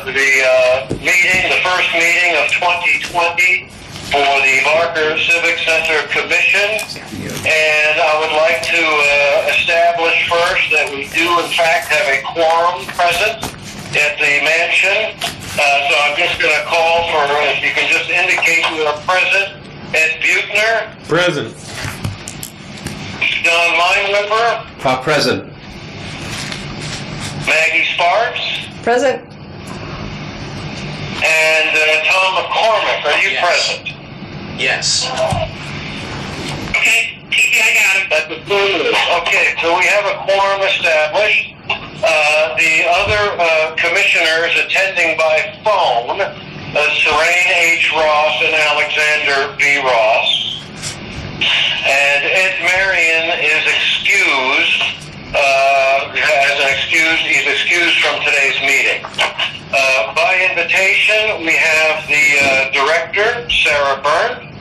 the first meeting of 2020 for the Barker Civic Center Commission. And I would like to establish first that we do in fact have a quorum present at the mansion. So I'm just going to call for, if you can just indicate you are present. Ed Buechner. Present. John Meinweber. Present. Maggie Sparks. Present. And Tom McCormick. Are you present? Yes. Okay, I got it. That's affirmative. Okay, so we have a quorum established. The other commissioners attending by phone, Serene H. Ross and Alexander B. Ross. And Ed Marion is excused, he's excused from today's meeting. By invitation, we have the director, Sarah Byrne,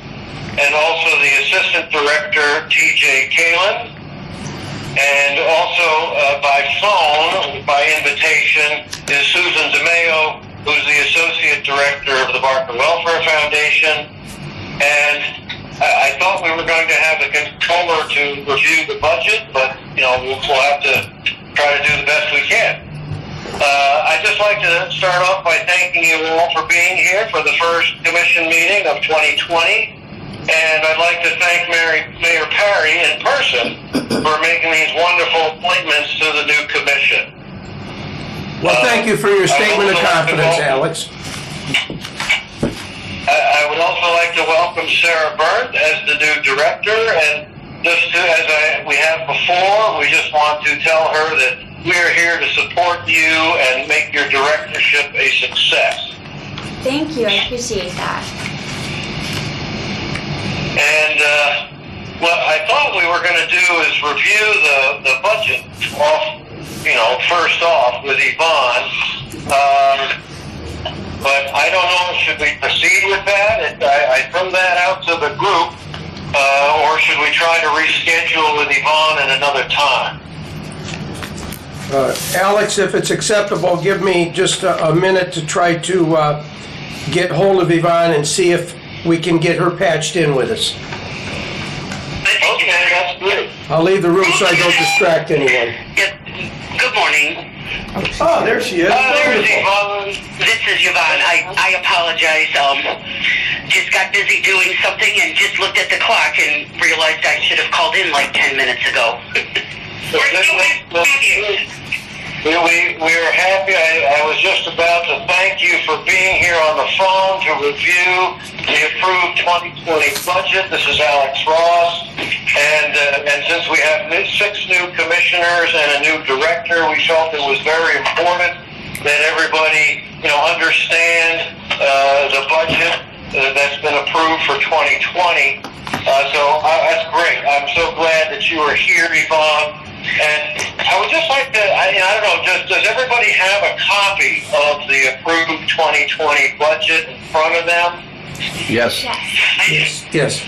and also the assistant director, T.J. Kalin. And also by phone, by invitation, is Susan DeMeo, who's the associate director of the Barker Welfare Foundation. And I thought we were going to have the controller to review the budget, but we'll have to try to do the best we can. I'd just like to start off by thanking you all for being here for the first commission meeting of 2020. And I'd like to thank Mayor Parry in person for making these wonderful appointments to the new commission. Well, thank you for your statement of confidence, Alex. I would also like to welcome Sarah Byrne as the new director, and just as we have before, we just want to tell her that we are here to support you and make your directorship a success. Thank you, I appreciate that. And what I thought we were going to do is review the budget off, first off with Yvonne. But I don't know, should we proceed with that? I threw that out to the group, or should we try to reschedule with Yvonne at another time? Alex, if it's acceptable, give me just a minute to try to get hold of Yvonne and see if we can get her patched in with us. Okay, that's good. I'll leave the room so I don't distract anyone. Good morning. Oh, there she is. There's Yvonne. This is Yvonne. I apologize. Just got busy doing something and just looked at the clock and realized I should have called in like 10 minutes ago. We're happy. I was just about to thank you for being here on the phone to review the approved 2020 budget. This is Alex Ross. And since we have 6 new commissioners and a new director, we felt it was very important that everybody, understand the budget that's been approved for 2020. So that's great. I'm so glad that you are here, Yvonne. And I would just like to, I don't know, does everybody have a copy of the approved 2020 budget in front of them? Yes. Yes.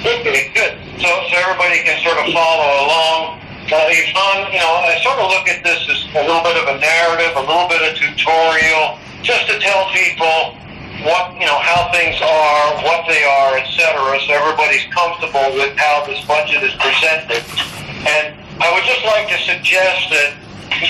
Okay, good. So everybody can sort of follow along. Yvonne, I sort of look at this as a little bit of a narrative, a little bit of tutorial, just to tell people what, how things are, what they are, etc., so everybody's comfortable with how this budget is presented. And I would just like to suggest that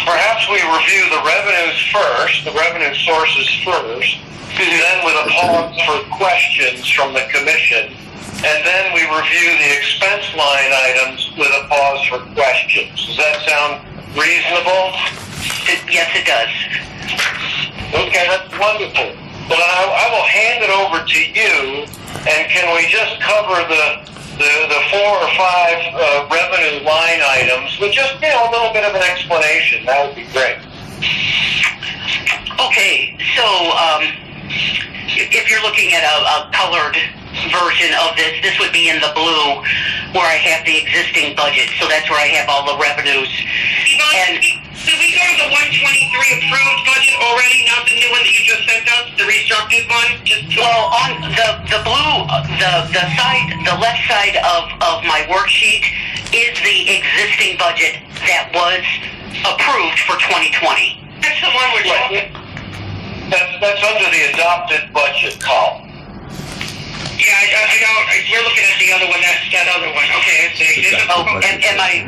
perhaps we review the revenues first, the revenue sources first, then with a pause for questions from the commission, and then we review the expense line items with a pause for questions. Does that sound reasonable? Yes, it does. Okay, that's wonderful. Well, I will hand it over to you, and can we just cover the 4 or 5 revenue line items with just a little bit of an explanation? That would be great. Okay, so if you're looking at a colored version of this would be in the blue where I have the existing budget. So that's where I have all the revenues. Yvonne, did we go to the 123 approved budget already, not the new one that you just sent us, the restructured one? Well, on the blue, the left side of my worksheet is the existing budget that was approved for 2020. That's the one we're talking. that's under the adopted budget column. Yeah, I don't, we're looking at the other one, that other one. Okay, I see. Oh, am I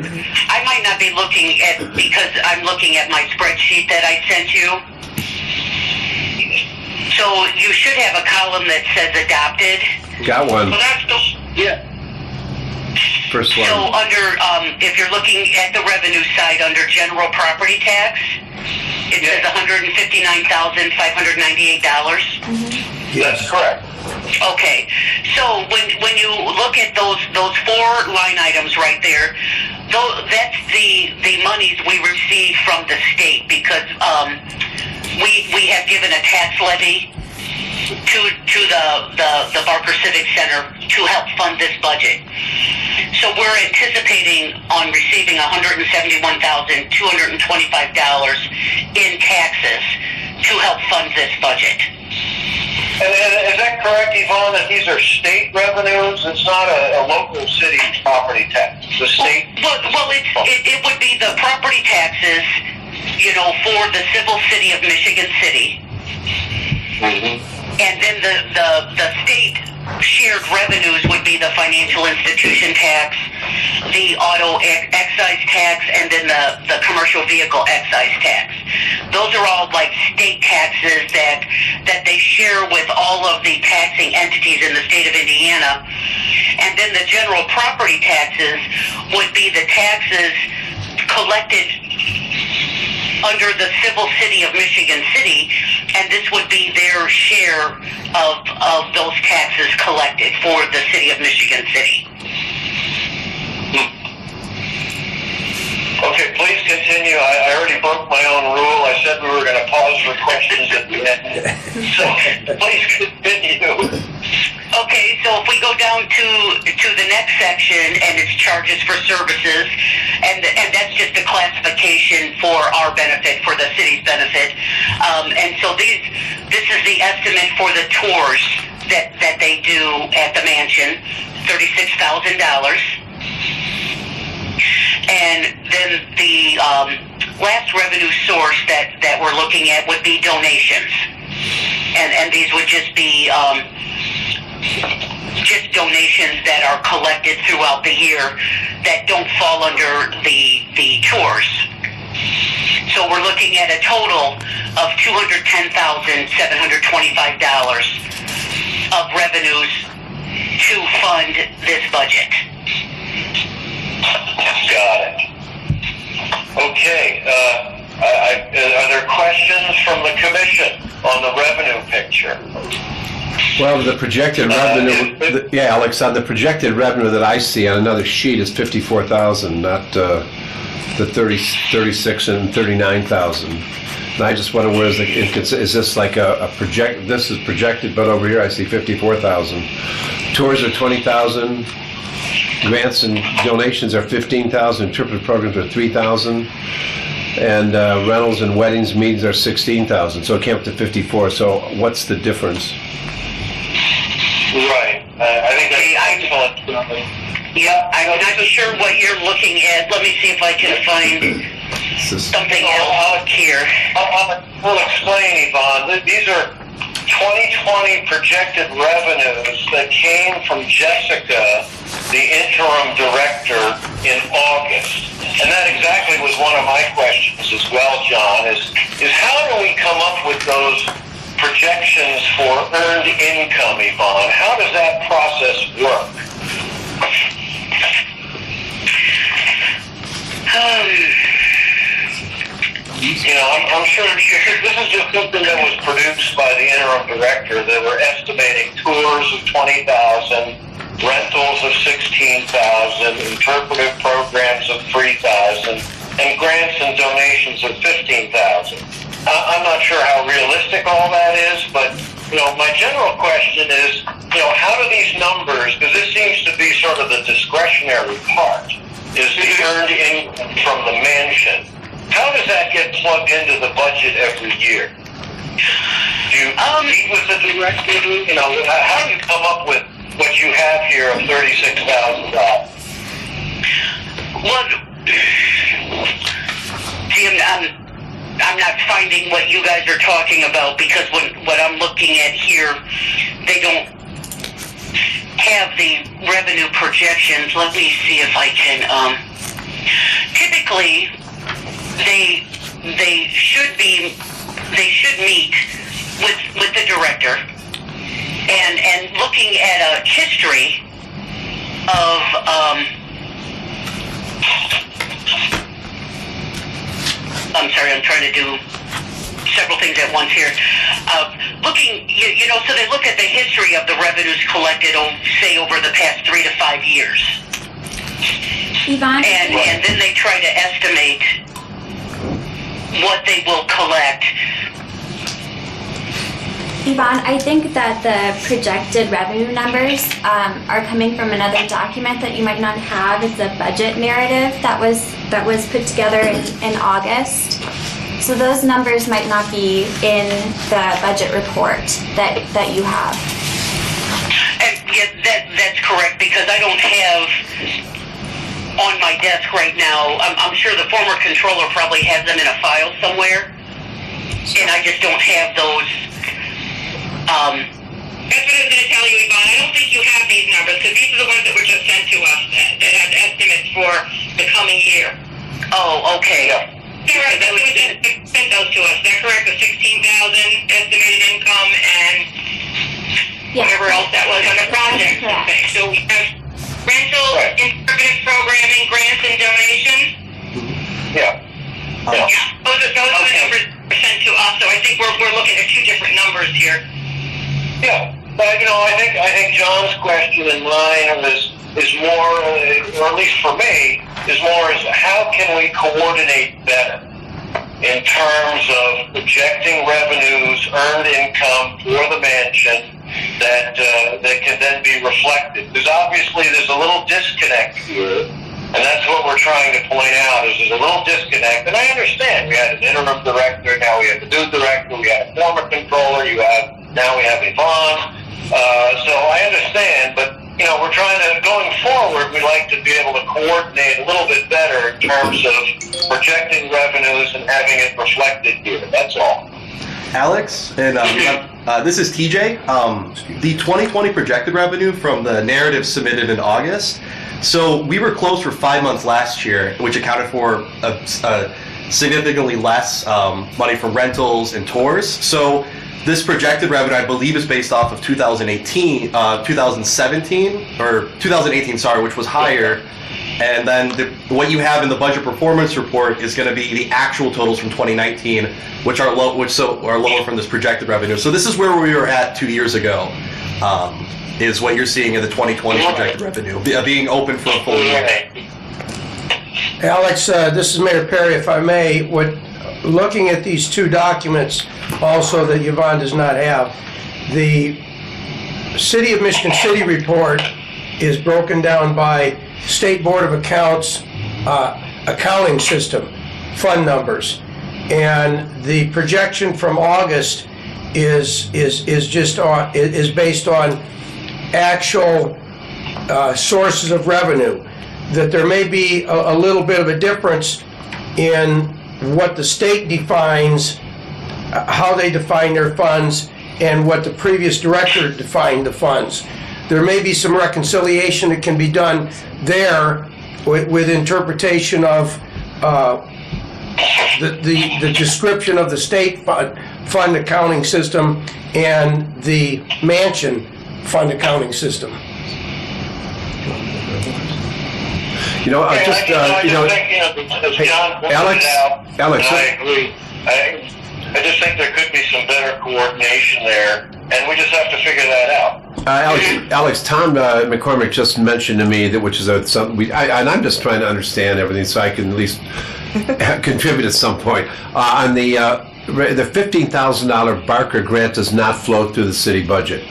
might not be looking at, because I'm looking at my spreadsheet that I sent you. So you should have a column that says adopted. Got one. Well, that's the, Yeah. So First one. under, if you're looking at the revenue side under general property tax, it says $159,598. That's correct. Okay, so when you look at those 4 line items right there, that's the monies we receive from the state, because we have given a tax levy to the Barker Civic Center to help fund this budget. So we're anticipating on receiving $171,225 in taxes to help fund this budget. And is that correct, Yvonne, that these are state revenues? It's not a local city property tax, the state? Well, it would be the property taxes, for the civil city of Michigan City. Mm-hmm. And then the state shared revenues would be the financial institution tax, the auto excise tax, and then the commercial vehicle excise tax. Those are all like state taxes that they share with all of the taxing entities in the state of Indiana. And then the general property taxes would be the taxes collected under the civil city of Michigan City, and this would be their share of those taxes collected for the city of Michigan City. Okay, please continue. I already broke my own rule. I said we were going to pause for questions at the end. So please continue. Okay, so if we go down to the next section, and it's charges for services, and that's just a classification for our benefit, for the city's benefit. And so this is the estimate for the tours that they do at the mansion, $36,000. And then the last revenue source that we're looking at would be donations, and these would just be just donations that are collected throughout the year that don't fall under the tours. So we're looking at a total of $210,725 of revenues to fund this budget. Got it. Okay. Are there questions from the commission on the revenue picture? Well, the projected revenue, Alex, on the projected revenue that I see on another sheet is 54,000, not the 36 and 39,000. And I just wonder where is this like a project? This is projected, but over here I see 54,000. Tours are 20,000. Grants and donations are 15,000. Interpretive programs are 3,000. And rentals and weddings, meetings are 16,000. So it came up to 54. So what's the difference? Right. I think that's excellent. Yeah, I'm not sure what you're looking at. Let me see if I can find something else here. I'll explain, Yvonne. These are 2020 projected revenues that came from Jessica, the interim director, in August. And that exactly was one of my questions as well, John, is how do we come up with those projections for earned income, Yvonne? How does that process work? I'm sure this is just something that was produced by the interim director. They were estimating tours of 20,000, rentals of 16,000, interpretive programs of 3,000, and grants and donations of 15,000. I'm not sure how realistic all that is, but my general question is, how do these numbers, because this seems to be sort of the discretionary part, is the earned income from the mansion. How does that get plugged into the budget every year? Do you meet with the director? How do you come up with what you have here of $36,000? Well, see, I'm not finding what you guys are talking about, because what I'm looking at here, they don't have the revenue projections. Let me see if I can, typically, they should meet with the director, and looking at a history of, I'm sorry, I'm trying to do several things at once here. Looking, so they look at the history of the revenues collected, say, over the past 3 to 5 years. Yvonne? And then they try to estimate what they will collect. Yvonne, I think that the projected revenue numbers are coming from another document that you might not have. It's a budget narrative that was put together in August. So those numbers might not be in the budget report that you have. And yeah, that's correct, because I don't have on my desk right now. I'm sure the former controller probably has them in a file somewhere, and I just don't have those. That's what I was going to tell you, Yvonne. I don't think you have these numbers, because these are the ones that were just sent to us that have estimates for the coming year. Oh, okay. Correct. That's what they sent those to us. Is that correct? The 16,000 estimated income and whatever else that was on the project. Correct. Okay. So we have rental, interpretive programming, grants, and donations. Yeah. Yeah. Those are the numbers sent to us. So I think we're looking at two different numbers here. Yeah, but I think John's question and mine is more, or at least for me, is more is how can we coordinate better in terms of projecting revenues, earned income for the mansion that can then be reflected. Because obviously there's a little disconnect here, and that's what we're trying to point out, is there's a little disconnect. And I understand, we had an interim director, now we have a new director, we had a former controller, now we have Yvonne. So I understand, but we're trying to, going forward, we'd like to be able to coordinate a little bit better in terms of projecting revenues and having it reflected here. That's all. Alex, and this is TJ. The 2020 projected revenue from the narrative submitted in August. So we were closed for 5 months last year, which accounted for a significantly less money from rentals and tours. So this projected revenue, I believe, is based off of 2018, which was higher. And then what you have in the budget performance report is going to be the actual totals from 2019, which are lower from this projected revenue. So this is where we were at 2 years ago, is what you're seeing in the 2020 projected revenue, being open for a full year. Alex, this is Mayor Perry, if I may. Looking at these two documents also that Yvonne does not have, the City of Michigan City report is broken down by State Board of Accounts accounting system, fund numbers. And the projection from August is based on actual sources of revenue. That there may be a little bit of a difference in what the state defines, how they define their funds, and what the previous director defined the funds. There may be some reconciliation that can be done there with interpretation of the description of the state fund accounting system and the mansion fund accounting system. Alex, I agree. I just think there could be some better coordination there, and we just have to figure that out. Alex, Tom McCormick just mentioned to me that, which is something and I'm just trying to understand everything so I can at least contribute at some point. On the $15,000 Barker grant does not flow through the city budget,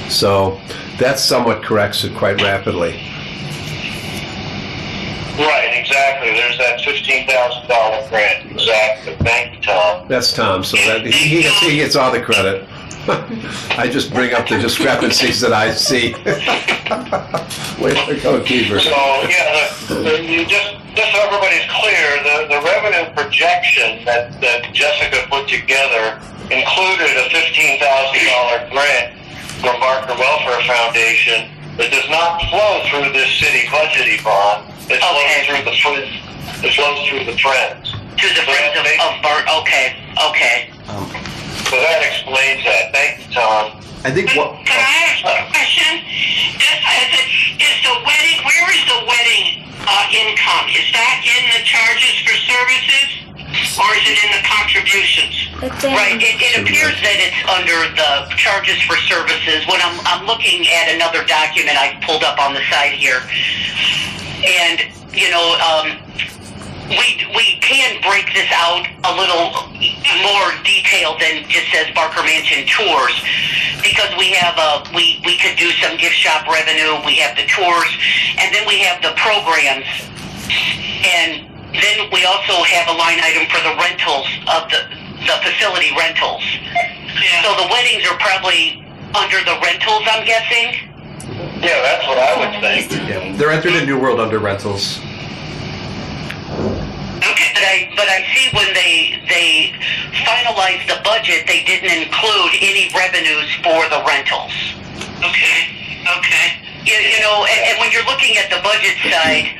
so that somewhat corrects it quite rapidly. Right, exactly. There's that $15,000 grant. Exactly. Thank you, Tom. That's Tom, so that he gets all the credit. I just bring up the discrepancies that I see. Way to go, Keeper. So, yeah, you just just so everybody's clear, the revenue projection that Jessica put together included a $15,000 grant from Barker Welfare Foundation that does not flow through this city budget, Yvonne. It flows through the friends. It flows through the friends. To the friends of Bart. Okay. So that explains that. Thank you, Tom. I think what. Can I ask a question? Is the wedding, where is the wedding income? Is that in the charges for services or is it in the contributions? Right, it appears that it's under the charges for services. When I'm looking at another document I pulled up on the side here, and we can break this out a little more detailed than just says Barker Mansion Tours, because we have we could do some gift shop revenue. We have the tours, and then we have the programs, and then we also have a line item for the rentals of the facility rentals. Yeah. So the weddings are probably under the rentals, I'm guessing. Yeah, that's what I would think. Yeah, they're entered in New World under rentals. Okay. But I see when they finalized the budget, they didn't include any revenues for the rentals. Okay. And when you're looking at the budget side,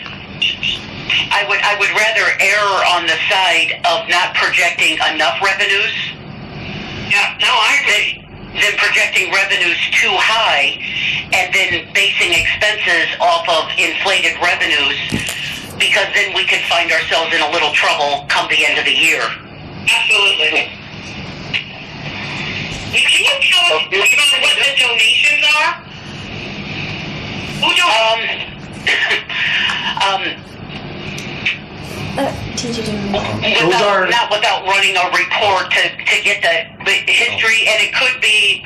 I would rather err on the side of not projecting enough revenues. Yeah, no, I agree. Than projecting revenues too high and then basing expenses off of inflated revenues, because then we could find ourselves in a little trouble come the end of the year. Absolutely. Can you tell us what the donations are? Who TJ didn't make without running a report to get the history, and it could be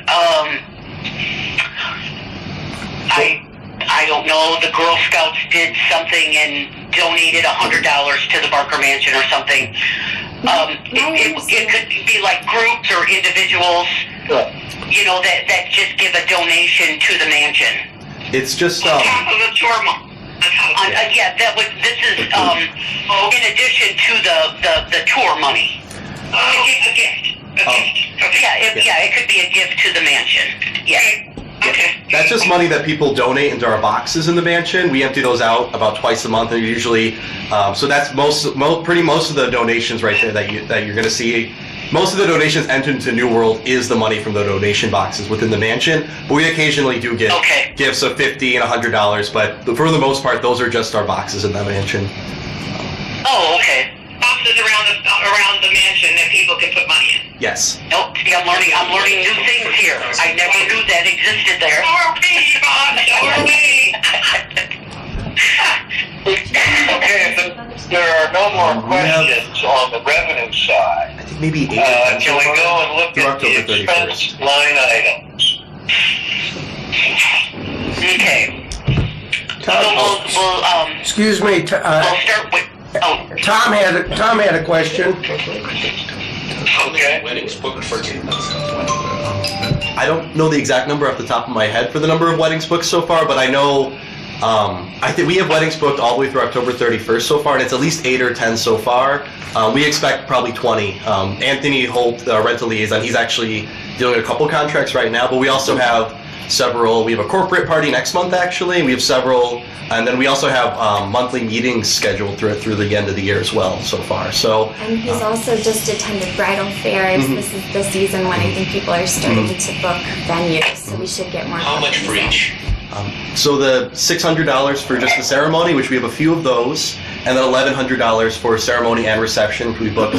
I don't know, the Girl Scouts did something and donated $100 to the Barker Mansion or something. It could be like groups or individuals, that just give a donation to the mansion. It's just on top of the tour month. This is in addition to the tour money. A gift. It could be a gift to the mansion. Yeah. Okay. That's just money that people donate into our boxes in the mansion. We empty those out about twice a month, and usually, so that's most of the donations right there that you're going to see. Most of the donations entered into New World is the money from the donation boxes within the mansion, but we occasionally do get gifts of $50 and $100. But for the most part, those are just our boxes in the mansion. Oh, okay. Boxes around the mansion that people can put money in. Yes. Nope. See, I'm learning new things here. I never knew that existed there. Okay, if there are no more questions on the revenue side, I think maybe 8 can we go and look at the expense line items? Okay. Tom, So we'll excuse me, we'll start with. Tom had a question. Okay. Weddings booked for 2020. I don't know the exact number off the top of my head for the number of weddings booked so far, but I know I think we have weddings booked all the way through October 31st so far, and it's at least 8 or 10 so far. We expect probably 20. Anthony Holt, the rental liaison, he's actually doing a couple contracts right now, but we also have several. We have a corporate party next month, actually, and we have several, and then we also have monthly meetings scheduled through the end of the year as well so far. So, And he's also just attended bridal fairs. This is the season when I think people are starting to book venues, so we should get more. How much for each? So the $600 for just the ceremony, which we have a few of those, and then $1,100 for ceremony and reception. We booked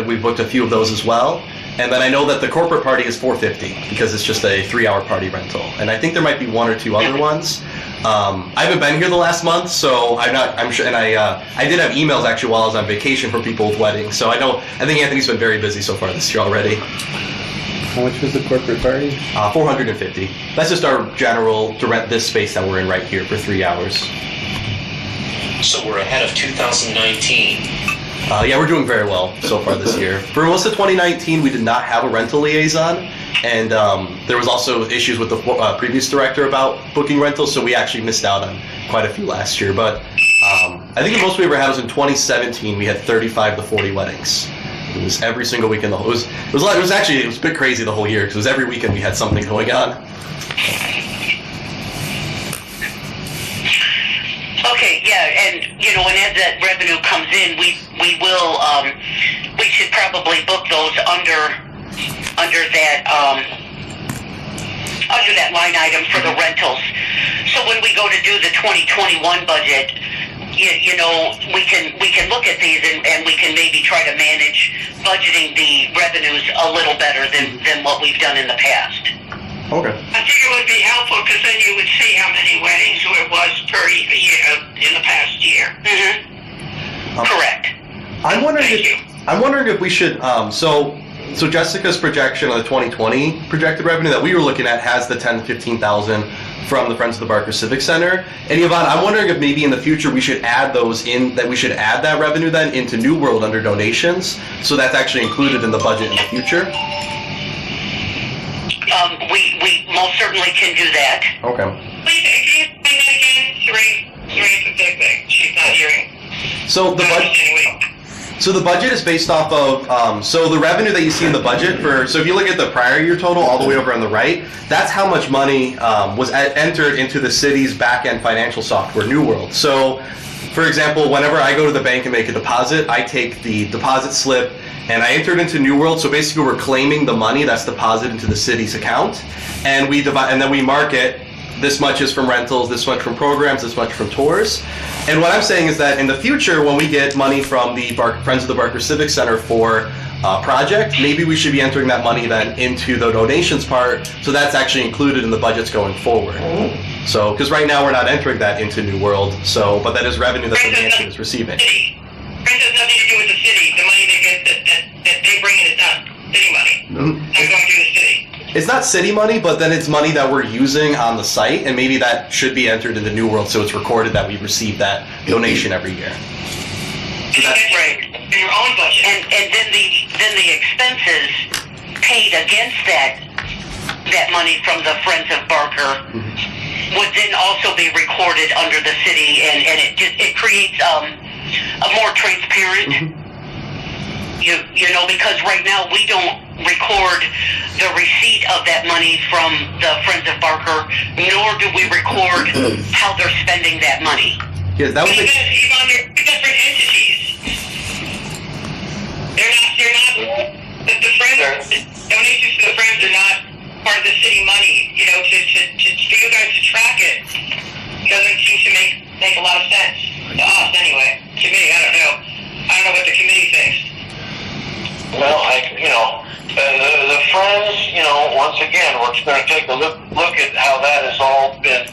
we booked a few of those as well. And then I know that the corporate party is $450 because it's just a 3-hour party rental. And I think there might be 1 or 2 other ones. I haven't been here the last month, so I'm sure. And I did have emails actually while I was on vacation for people with weddings. So I think Anthony's been very busy so far this year already. How much was the corporate party? $450. That's just our general to rent this space that we're in right here for 3 hours. So we're ahead of 2019. Yeah, we're doing very well so far this year. For most of 2019, we did not have a rental liaison, and there was also issues with the previous director about booking rentals, so we actually missed out on quite a few last year. But I think the most we ever had was in 2017. We had 35 to 40 weddings. It was every single weekend. It was a bit crazy the whole year because it was every weekend we had something going on. Okay, yeah, and and as that revenue comes in, we will we should probably book those under that line item for the rentals. So when we go to do the 2021 budget, we can look at these and we can maybe try to manage budgeting the revenues a little better than what we've done in the past. Okay. I think it would be helpful because then you would see how many weddings it was per year in the past year. Mm-hmm. Correct. I'm wondering if we should. So Jessica's projection of the 2020 projected revenue that we were looking at has the 10,000 to 15,000 from the Friends of the Barker Civic Center. And Yvonne, I'm wondering if maybe in the future we should add those in. That we should add that revenue then into New World under donations, so that's actually included in the budget in the future. We most certainly can do that. Okay. Please, can you say that again? Three, she's not hearing. So the budget. So the budget is based off of, so the revenue that you see in the budget so if you look at the prior year total all the way over on the right, that's how much money was entered into the city's back-end financial software, New World. So, for example, whenever I go to the bank and make a deposit, I take the deposit slip and I enter it into New World. So basically we're claiming the money that's deposited into the city's account, and then we mark it. This much is from rentals, this much from programs, this much from tours. And what I'm saying is that in the future, when we get money from the Friends of the Barker Civic Center for a project, maybe we should be entering that money then into the donations part, so that's actually included in the budgets going forward. So, because right now we're not entering that into New World, but that is revenue that the mansion is receiving. Friends has nothing to do with the city. The money they get that they bring in is not city money. Mm-hmm. Not going through the city. It's not city money, but then it's money that we're using on the site, and maybe that should be entered into New World so it's recorded that we've received that donation every year. So that's right. In your own budget. And then the expenses paid against that money from the Friends of Barker would then also be recorded under the city, and it creates a more transparent. Because right now we don't record the receipt of that money from the Friends of Barker, nor do we record how they're spending that money. Yes, that was Because they're different entities. The Friends, donations to the Friends are not part of the city money. For you guys to track it doesn't seem to make a lot of sense. To us, anyway. To me, I don't know what the committee thinks. Well, the Friends, once again, we're going to take a look at how that has all been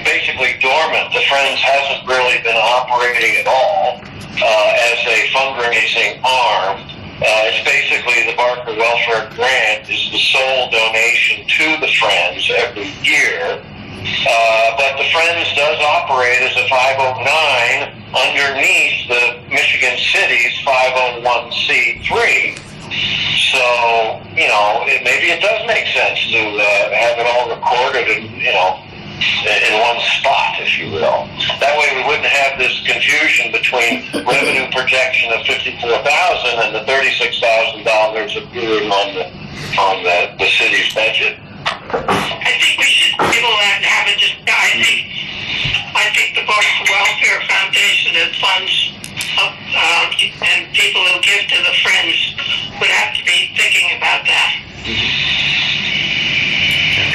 basically dormant. The Friends hasn't really been operating at all as a fundraising arm. It's basically the Barker Welfare Grant is the sole donation to the Friends every year. But the Friends does operate as a 509 underneath the Michigan City's 501c3. So, maybe it does make sense to have it all recorded in one spot, if you will. That way we wouldn't have this confusion between revenue projection of $54,000 and the $36,000 accruing on the city's budget. I think we should be able to have it just. I think the Barker Welfare Foundation that funds and people who give to the Friends would have to be thinking about that. We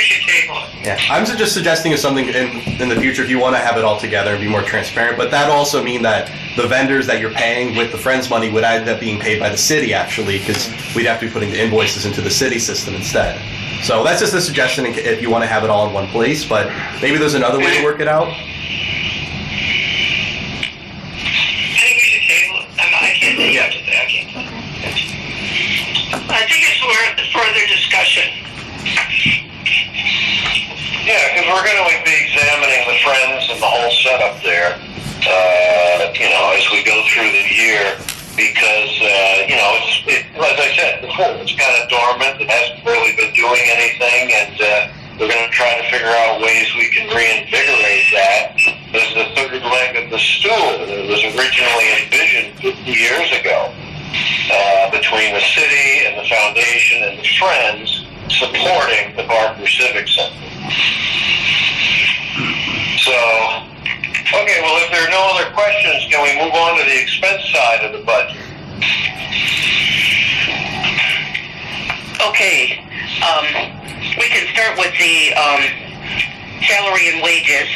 should table it. Yeah, I'm just suggesting is something in the future if you want to have it all together and be more transparent. But that also mean that the vendors that you're paying with the Friends money would end up being paid by the city actually, because we'd have to be putting the invoices into the city system instead. So that's just a suggestion if you want to have it all in one place. But maybe there's another way to work it out. I think we should table it. I can't think of it. I think it's worth further discussion. Yeah, because we're going to be examining the Friends and the whole setup there, as we go through the year, because, as I said before, it's kind of dormant. It hasn't really been doing anything, and we're going to try to figure out ways we can reinvigorate that. As the the stool that was originally envisioned 50 years ago between the city and the foundation and the Friends supporting the Barker Civic Center. So, okay, well, if there are no other questions, can we move on to the expense side of the budget? Okay, we can start with the salary and wages.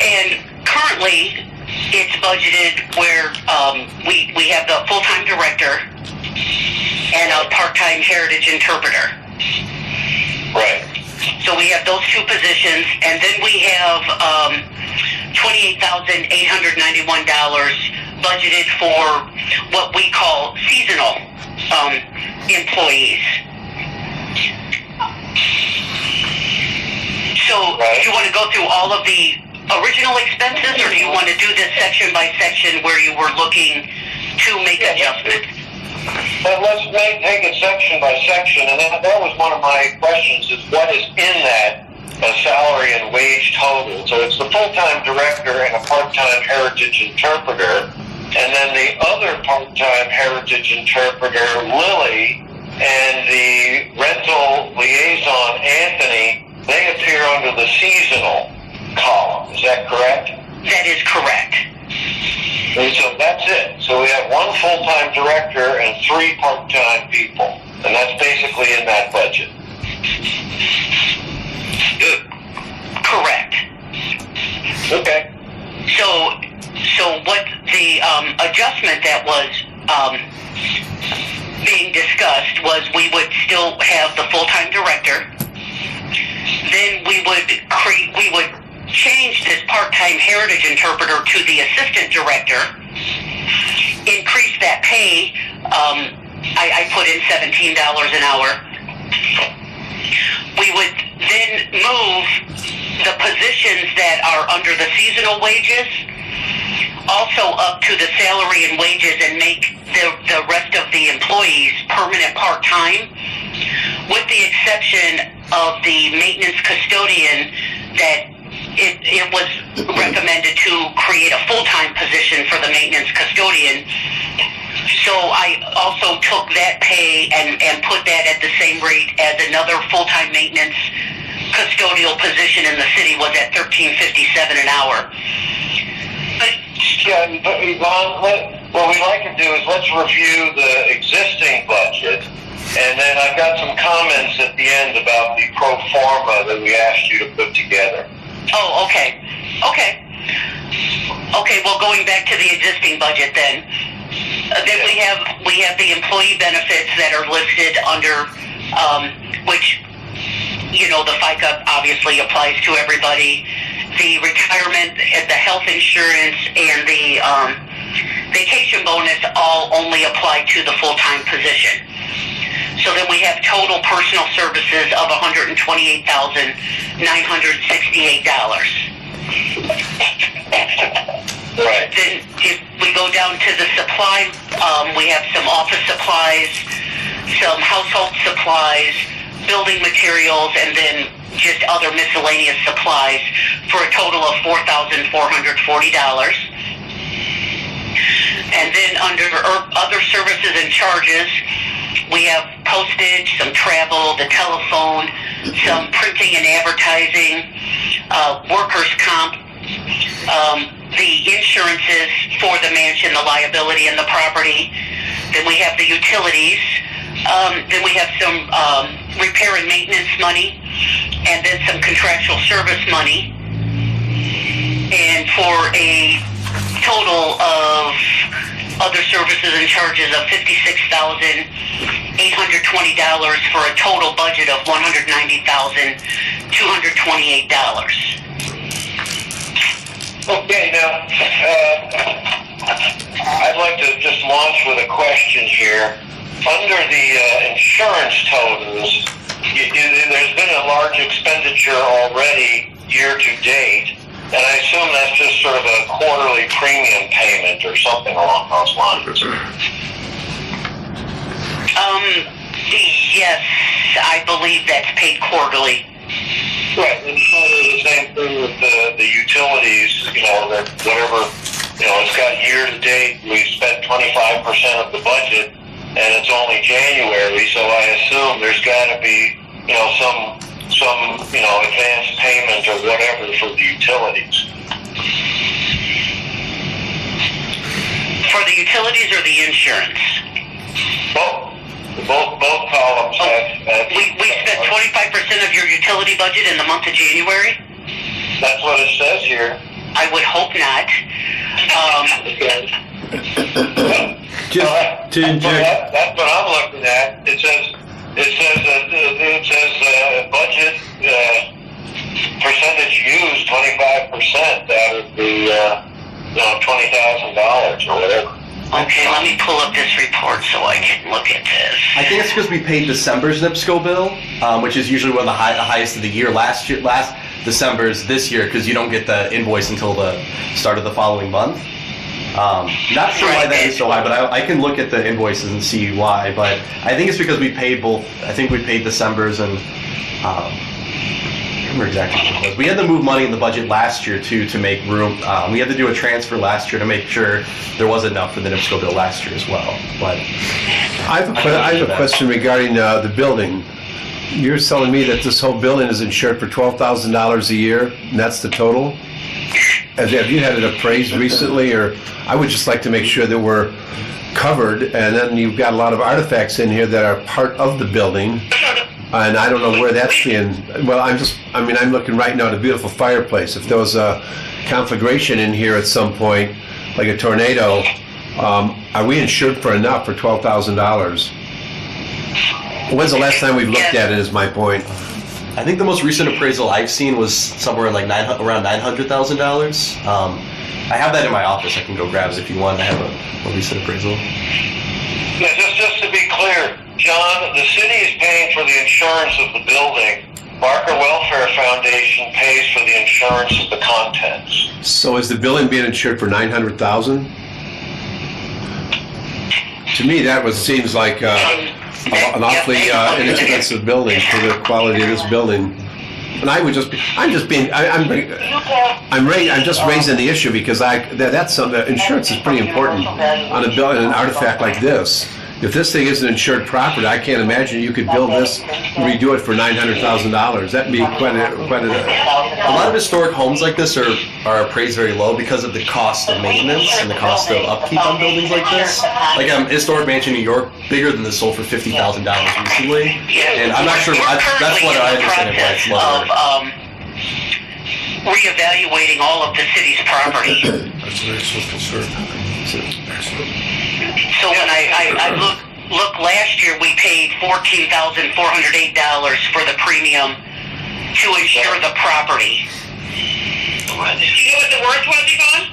And currently, it's budgeted where we have the full-time director and a part-time heritage interpreter. Right. So we have those two positions, and then we have $28,891 budgeted for what we call seasonal employees. So do you want to go through all of the original expenses, or do you want to do this section by section where you were looking to make adjustments? Let's take it section by section, and that was one of my questions, is what is in that salary and wage total? So it's the full-time director and a part-time heritage interpreter, and then the other part-time heritage interpreter, Lily, and the rental liaison, Anthony, they appear under the seasonal column. Is that correct? That is correct. And so that's it. So we have one full-time director and 3 part-time people. And that's basically in that budget. Correct. Okay. So what the adjustment that was being discussed was we would still have the full-time director. Then we would change this part-time heritage interpreter to the assistant director, increase that pay. I put in $17 an hour. We would then move the positions that are under the seasonal wages also up to the salary and wages, and make the rest of the employees permanent part-time, with the exception of the maintenance custodian, that it was recommended to create a full-time position for the maintenance custodian. So I also took that pay and put that at the same rate as another full-time maintenance custodial position in the city, was at $13.57 an hour. Yeah, but Yvonne, what we'd like to do is let's review the existing budget, and then I've got some comments at the end about the pro forma that we asked you to put together. Oh, okay. Okay, well, going back to the existing budget then. Then we have the employee benefits that are listed under, which, the FICA obviously applies to everybody. The retirement, the health insurance, and the vacation bonus all only apply to the full-time position. So then we have total personal services of $128,968. Right. Then if we go down to the supply, we have some office supplies, some household supplies, building materials, and then just other miscellaneous supplies for a total of $4,440. And then under other services and charges, we have postage, some travel, the telephone, some printing and advertising, workers' comp, the insurances for the mansion, the liability, and the property. Then we have the utilities. Then we have some repair and maintenance money, and then some contractual service money. And for a total of other services and charges of $56,820 for a total budget of $190,228. Okay, now, I'd like to just launch with a question here. Under the insurance totals, there's been a large expenditure already year to date, and I assume that's just sort of a quarterly premium payment or something along those lines. Yes, I believe that's paid quarterly. Right, it's sort of the same thing with the utilities, that whatever, it's got year to date, we spent 25% of the budget, and it's only January, so I assume there's gotta be, some advance payment or whatever for the utilities. For the utilities or the insurance? Both columns have. We spent 25% of your utility budget in the month of January? That's what it says here. I would hope not. Just to inject. That's what I'm looking at. It says budget percentage used 25% out of the $20,000 or whatever. Okay, let me pull up this report so I can look at this. I think it's because we paid December's NIPSCO bill, which is usually one of the highest of the year. Last December's this year, because you don't get the invoice until the start of the following month. Not sure why that is so high, but I can look at the invoices and see why. But I think it's because we paid both. I think we paid December's and I remember exactly what it was. We had to move money in the budget last year too to make room. We had to do a transfer last year to make sure there was enough for the NIPSCO bill last year as well. But I have a question regarding the building. You're telling me that this whole building is insured for $12,000 a year, and that's the total? Have you had it appraised recently, or I would just like to make sure that we're covered, and then you've got a lot of artifacts in here that are part of the building, and I don't know where that's being. Well, I'm looking right now at a beautiful fireplace. If there was a conflagration in here at some point, like a tornado, are we insured for enough for $12,000? When's the last time we've looked at it, is my point. I think the most recent appraisal I've seen was somewhere like around $900,000. I have that in my office. I can go grab it if you want. I have a recent appraisal. Yeah, just to be clear, John, the city is paying for the insurance of the building. Barker Welfare Foundation pays for the insurance of the contents. So is the building being insured for $900,000? To me, that seems like an awfully inexpensive building for the quality of this building. And I'm just raising the issue because that's something. Insurance is pretty important on a building, an artifact like this. If this thing isn't insured properly, I can't imagine you could build this, redo it for $900,000. That'd be quite a. A lot of historic homes like this are appraised very low because of the cost of maintenance and the cost of upkeep on buildings like this. Like a historic mansion in New York, bigger than this, sold for $50,000 recently, and I'm not sure. That's what I understand why it's lower. Reevaluating all of the city's property. That's an excellent concern. So when I look last year, we paid $14,408 for the premium to insure the property. Do you know what the worth was, Yvonne?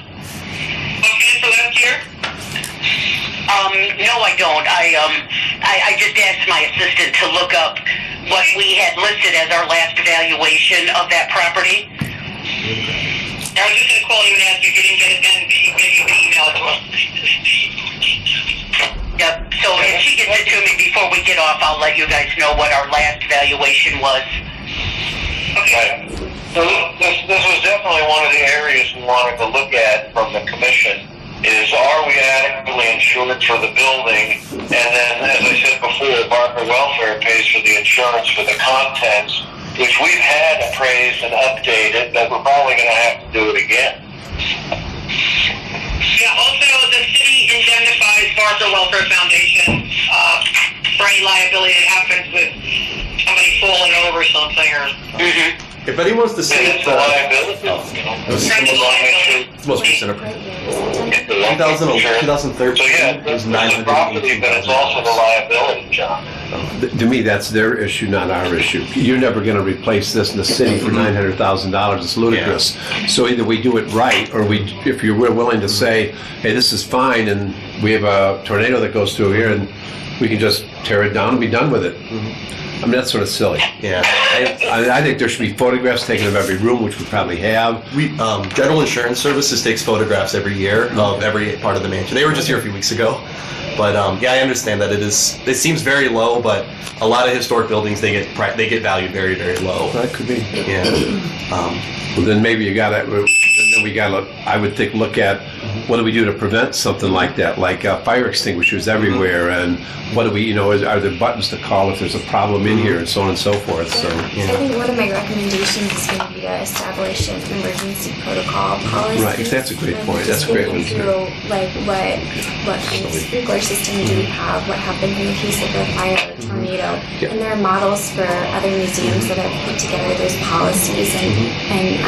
Okay, for last year? No, I don't. I just asked my assistant to look up what we had listed as our last valuation of that property. I was just going to call you and ask you if you didn't get it then, you gave you the email to us. Yep, so if she gets it to me before we get off, I'll let you guys know what our last valuation was. Okay. So this was definitely one of the areas we wanted to look at from the commission, is are we adequately insured for the building? And then, as I said before, Barker Welfare pays for the insurance for the contents, which we've had appraised and updated, but we're probably going to have to do it again. Yeah, also the city indemnifies Barker Welfare Foundation for any liability that happens with somebody falling over something or... Mm-hmm. If anyone wants to see It's the liability. It's most recent appraisal. 2013 So yeah, it was it's the property, but it's also the liability, John. To me, that's their issue, not our issue. You're never going to replace this in the city for $900,000. It's ludicrous. Yeah. So either we do it right, or if you're willing to say, hey, this is fine, and we have a tornado that goes through here, and we can just tear it down and be done with it. Mm-hmm. I mean, that's sort of silly. Yeah. I think there should be photographs taken of every room, which we probably have. General Insurance Services takes photographs every year of every part of the mansion. They were just here a few weeks ago. But yeah, I understand that it seems very low, but a lot of historic buildings they get valued very, very low. That could be. Yeah. Well, then maybe you gotta, then we gotta, I would think, look at what do we do to prevent something like that, like fire extinguishers everywhere, and what do we, you know, are there buttons to call if there's a problem in here, and so on and so forth. So, I think one of my recommendations is going to be to establish an emergency protocol policy. Right, that's a great point. That's a great one. Through, like, what kind of sprinkler system do we have? What happens in the case of a fire or tornado? Yeah. And there are models for other museums that have put together those policies, and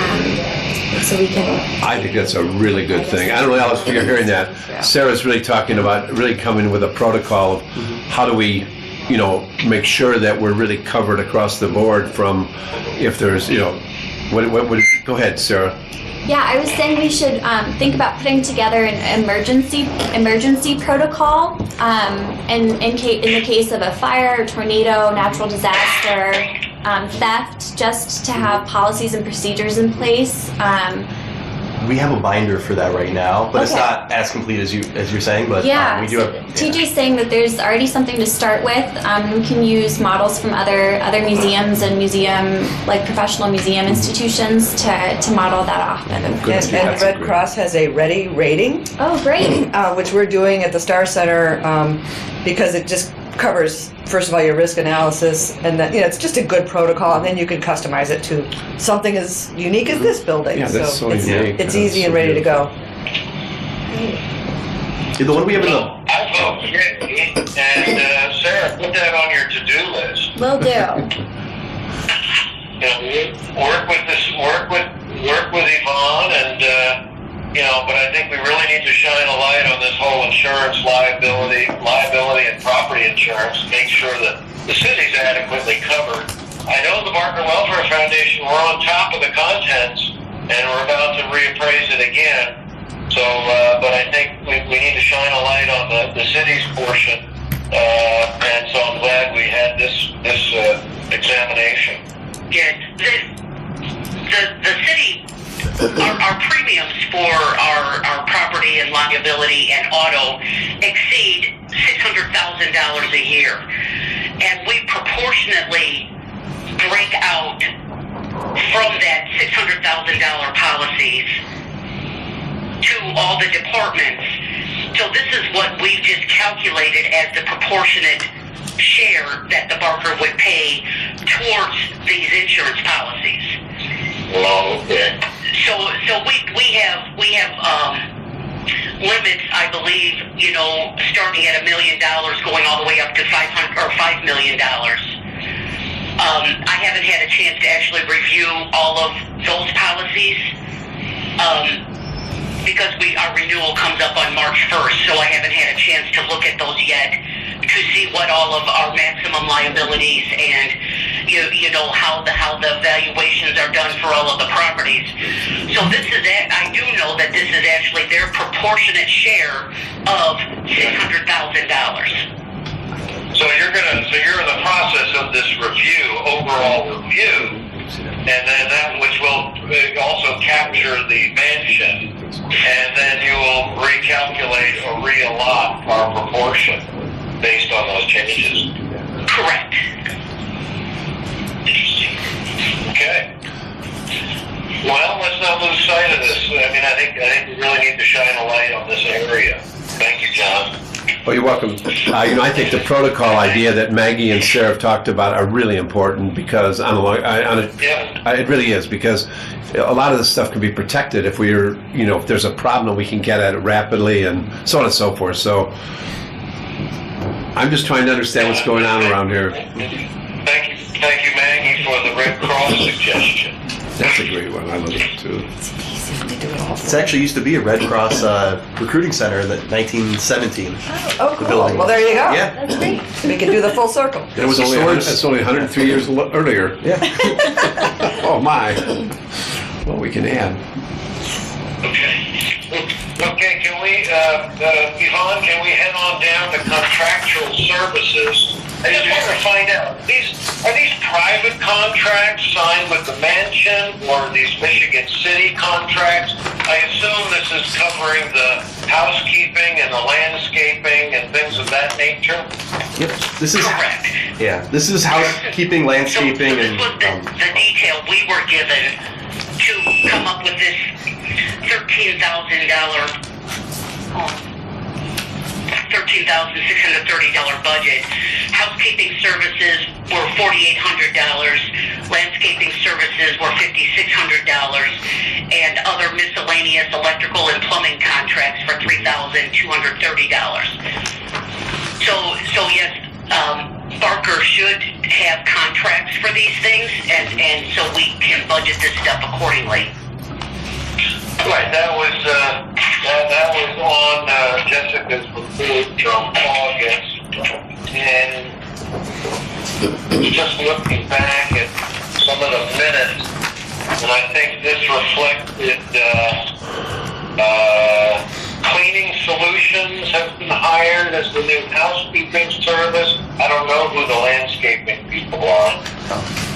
so we can. I think that's a really good thing. I don't know, Alice, if you're hearing that. Sarah's really talking about really coming with a protocol of how do we, you know, make sure that we're really covered across the board from if there's, you know, what go ahead, Sarah. Yeah, I was saying we should think about putting together an emergency protocol, in the case of a fire, tornado, natural disaster, theft, just to have policies and procedures in place. We have a binder for that right now, but it's Okay. not as complete as you're saying. But Yeah, we do have. TJ's saying that there's already something to start with. We can use models from other museums and professional museum institutions to model that off. Good. And That's Red great. Cross has a ready rating, Oh, great. which we're doing at the Star Center because it just covers, first of all, your risk analysis, and then it's just a good protocol, and then you can customize it to something as unique as this building. Yeah, that's so it's, unique. it's That's easy so and ready to beautiful. go. The one we have in the. I vote yay, and Sarah, put that on your to-do list. Will do. You know, work with Yvonne, and but I think we really need to shine a light on this whole insurance liability and property insurance. Make sure that the city's adequately covered. I know the Barker Welfare Foundation, we're on top of the contents, and we're about to reappraise it again. So, but I think we need to shine a light on the city's portion, and so I'm glad we had this examination. Yeah, the city, our premiums for our property and liability and auto exceed $600,000 a year, and we proportionately break out from that $600,000 policies to all the departments. So this is what we've just calculated as the proportionate share that the Barker would pay towards these insurance policies. Well, okay. So we have limits, I believe, starting at $1 million, going all the way up to $5 million. I haven't had a chance to actually review all of those policies because our renewal comes up on March 1st, so I haven't had a chance to look at those yet to see what all of our maximum liabilities and how the valuations are done for all of the properties. So this is it. I do know that this is actually their proportionate share of $600,000. So you're in the process of this overall review, and then that which will also capture the mansion, and then you will recalculate or reallot our proportion based on those changes. Correct. Okay. Well, let's not lose sight of this. I mean, I think we really need to shine a light on this area. Thank you, John. Well, you're welcome. I think the protocol idea that Maggie and Sarah have talked about are really important because it really is, because a lot of this stuff can be protected if if there's a problem, we can get at it rapidly and so on and so forth. So I'm just trying to understand what's going on around here. Thank you, Maggie, for the Red Cross suggestion. That's a great one. I love it too. It actually used to be a Red Cross recruiting center in 1917. Oh, cool. building. Well, there you go. Yeah. That's great. We can do the full circle. It was it's only 103 years earlier. Yeah. Oh my. Well, we can add. Okay, can we, Yvonne, can we head on down to contractual services? I just want to find out, are these private contracts signed with the mansion or these Michigan City contracts? I assume this is covering the housekeeping and the landscaping and things of that nature? Yep. This is Correct. Yeah. This is housekeeping, landscaping, so this was and the detail we were given to come up with this $13,630 budget. Housekeeping services were $4,800. Landscaping services were $5,600, and other miscellaneous electrical and plumbing contracts for $3,230. So yes, Barker should have contracts for these things, and so we can budget this stuff accordingly. Right, that was on Jessica's report from August, and just looking back at some of the minutes, and I think this reflected cleaning solutions have been hired as the new housekeeping service. I don't know who the landscaping people are.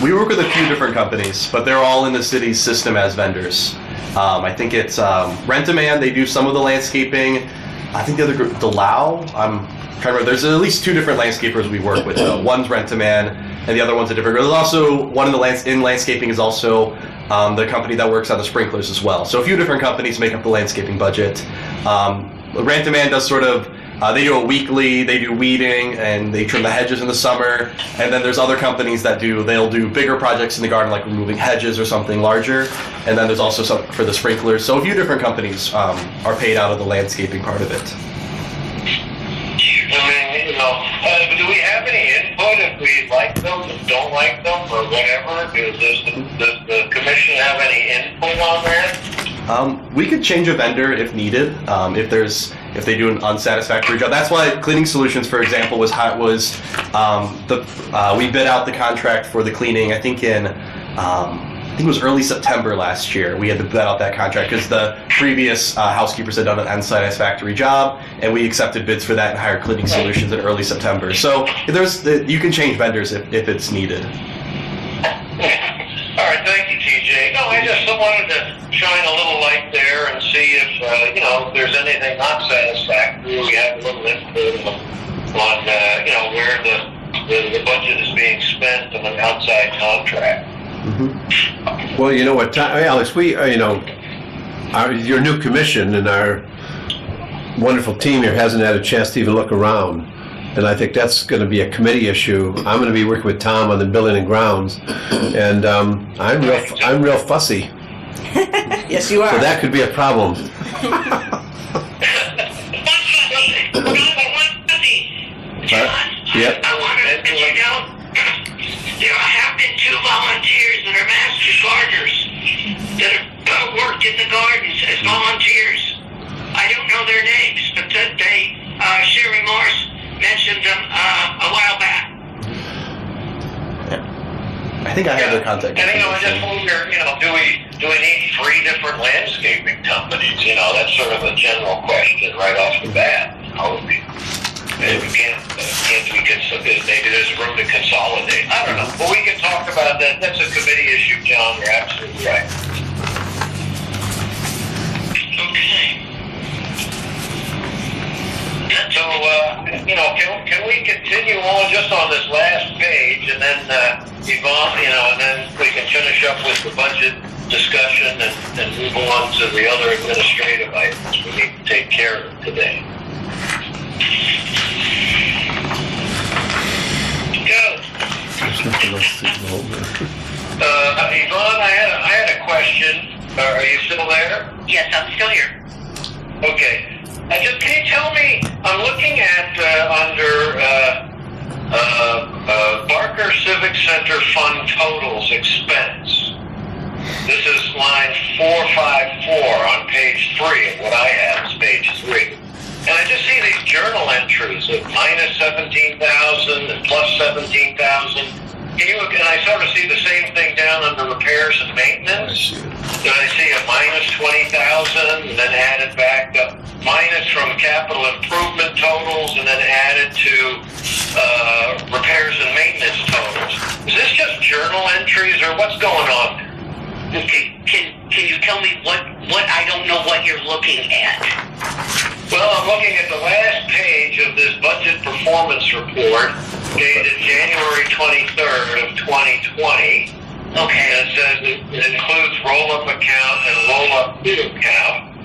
we work with a few different companies, but they're all in the city's system as vendors. I think it's Rent-A-Man. They do some of the landscaping. I think the other group, Delau. I'm trying to remember. There's at least two different landscapers we work with. One's Rent-A-Man, and the other one's a different group. There's also one in the landscaping is also the company that works on the sprinklers as well. So a few different companies make up the landscaping budget. Rent-A-Man does sort of. They do a weekly, they do weeding, and they trim the hedges in the summer. And then there's other companies that they'll do bigger projects in the garden, like removing hedges or something larger. And then there's also some for the sprinklers. So a few different companies are paid out of the landscaping part of it. I mean, do we have any input if we like them, don't like them, or whatever? Does the commission have any input on that? We could change a vendor if needed, if they do an unsatisfactory job. That's why Cleaning Solutions, for example, we bid out the contract for the cleaning. I think it was early September last year. We had to bid out that contract because the previous housekeepers had done an unsatisfactory job, and we accepted bids for that and hired Cleaning Solutions in early September. So you can change vendors if it's needed. All right, thank you, TJ. No, I just wanted to shine a little light there and see if, if there's anything not satisfactory. We have a little input on where the budget is being spent on an outside contract. Mm-hmm. Well, you know what, Alex, we, your new commission and our wonderful team here hasn't had a chance to even look around. And I think that's going to be a committee issue. I'm going to be working with Tom on the building and grounds, and I'm real fussy. Yes, you are. So that could be a problem. One fussy. John, yep. I want to let you know there have been two volunteers that are master gardeners that have worked in the gardens as volunteers. I don't know their names, but they Sherry Morse mentioned them a while back. I think I have their contact. And I just wonder, do we need 3 different landscaping companies? That's sort of a general question right off the bat. Maybe there's room to consolidate. I don't know. But we can talk about that. That's a committee issue, John. You're absolutely right. Okay. So, can we continue on just on this last page, and then Yvonne, and then we can finish up with the budget discussion and move on to the other administrative items we need to take care of today. Go. Yvonne, I had a question. Are you still there? Yes, I'm still here. Okay. Can you tell me, I'm looking at under Barker Civic Center Fund Totals Expense. This is line 454 on page 3 of what I have is page 3. And I just see these journal entries of minus 17,000 and plus 17,000. And I sort of see the same thing down under repairs and maintenance. Then I see a minus 20,000 and then added back up minus from capital improvement totals and then added to repairs journal entries, or what's going on there? Okay, can you tell me what I don't know what you're looking at? Well, I'm looking at the last page of this budget performance report dated January 23rd of 2020. Okay. And it says it includes roll-up account and roll-up account.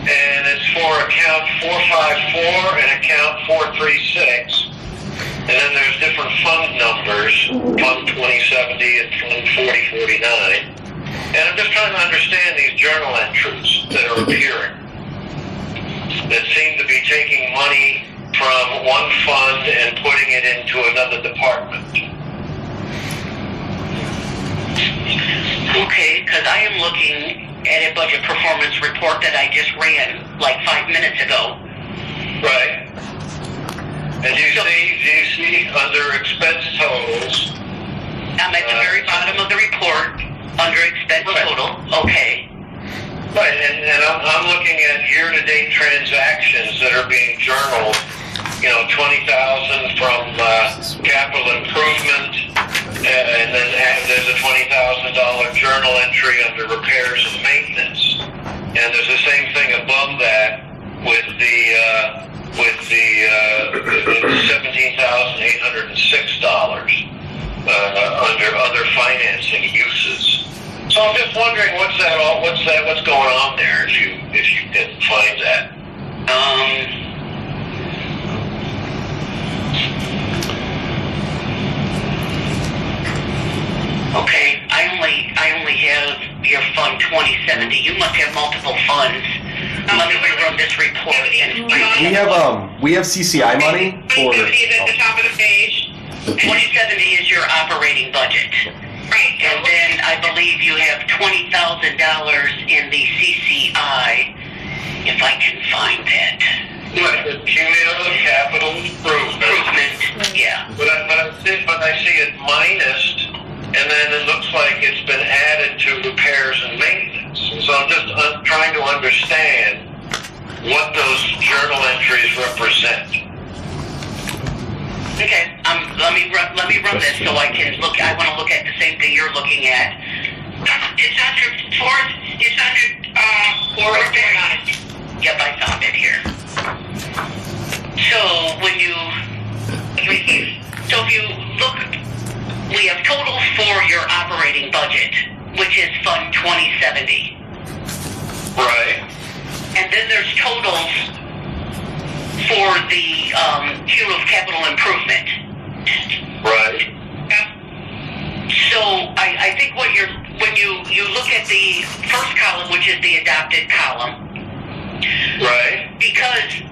And it's for account 454 and account 436. And then there's different fund numbers, Fund 2070 and Fund 4049. And I'm just trying to understand these journal entries that are appearing that seem to be taking money from one fund and putting it into another department. Okay, because I am looking at a budget performance report that I just ran like 5 minutes ago. Right. And do you see under expense totals? I'm at the very bottom of the report under expense total. Okay. Right, and I'm looking at year-to-date transactions that are being journaled. 20,000 from capital improvement, and then there's a $20,000 journal entry under repairs and maintenance. And there's the same thing above that with the $17,806 under other financing uses. So I'm just wondering what's going on there if you can find that. Okay, I only have your Fund 2070. You must have multiple funds. Let me rerun this report and We have CCI money for. 2050 is at the top of the page. 2070 is your operating budget. Right. And then I believe you have $20,000 in the CCI, if I can find that. Right, the cumulative capital improvement. Yeah. But I see it minus, and then it looks like it's been added to repairs and maintenance. So I'm just trying to understand what those journal entries represent. Okay. Let me run this so I can look. I want to look at the same thing you're looking at. It's under repairs. Yep, I found it here. So if you look, we have totals for your operating budget, which is Fund 2070. Right. And then there's totals for the cumulative capital improvement. Right. So I think when you look at the first column, which is the adopted column, Right. because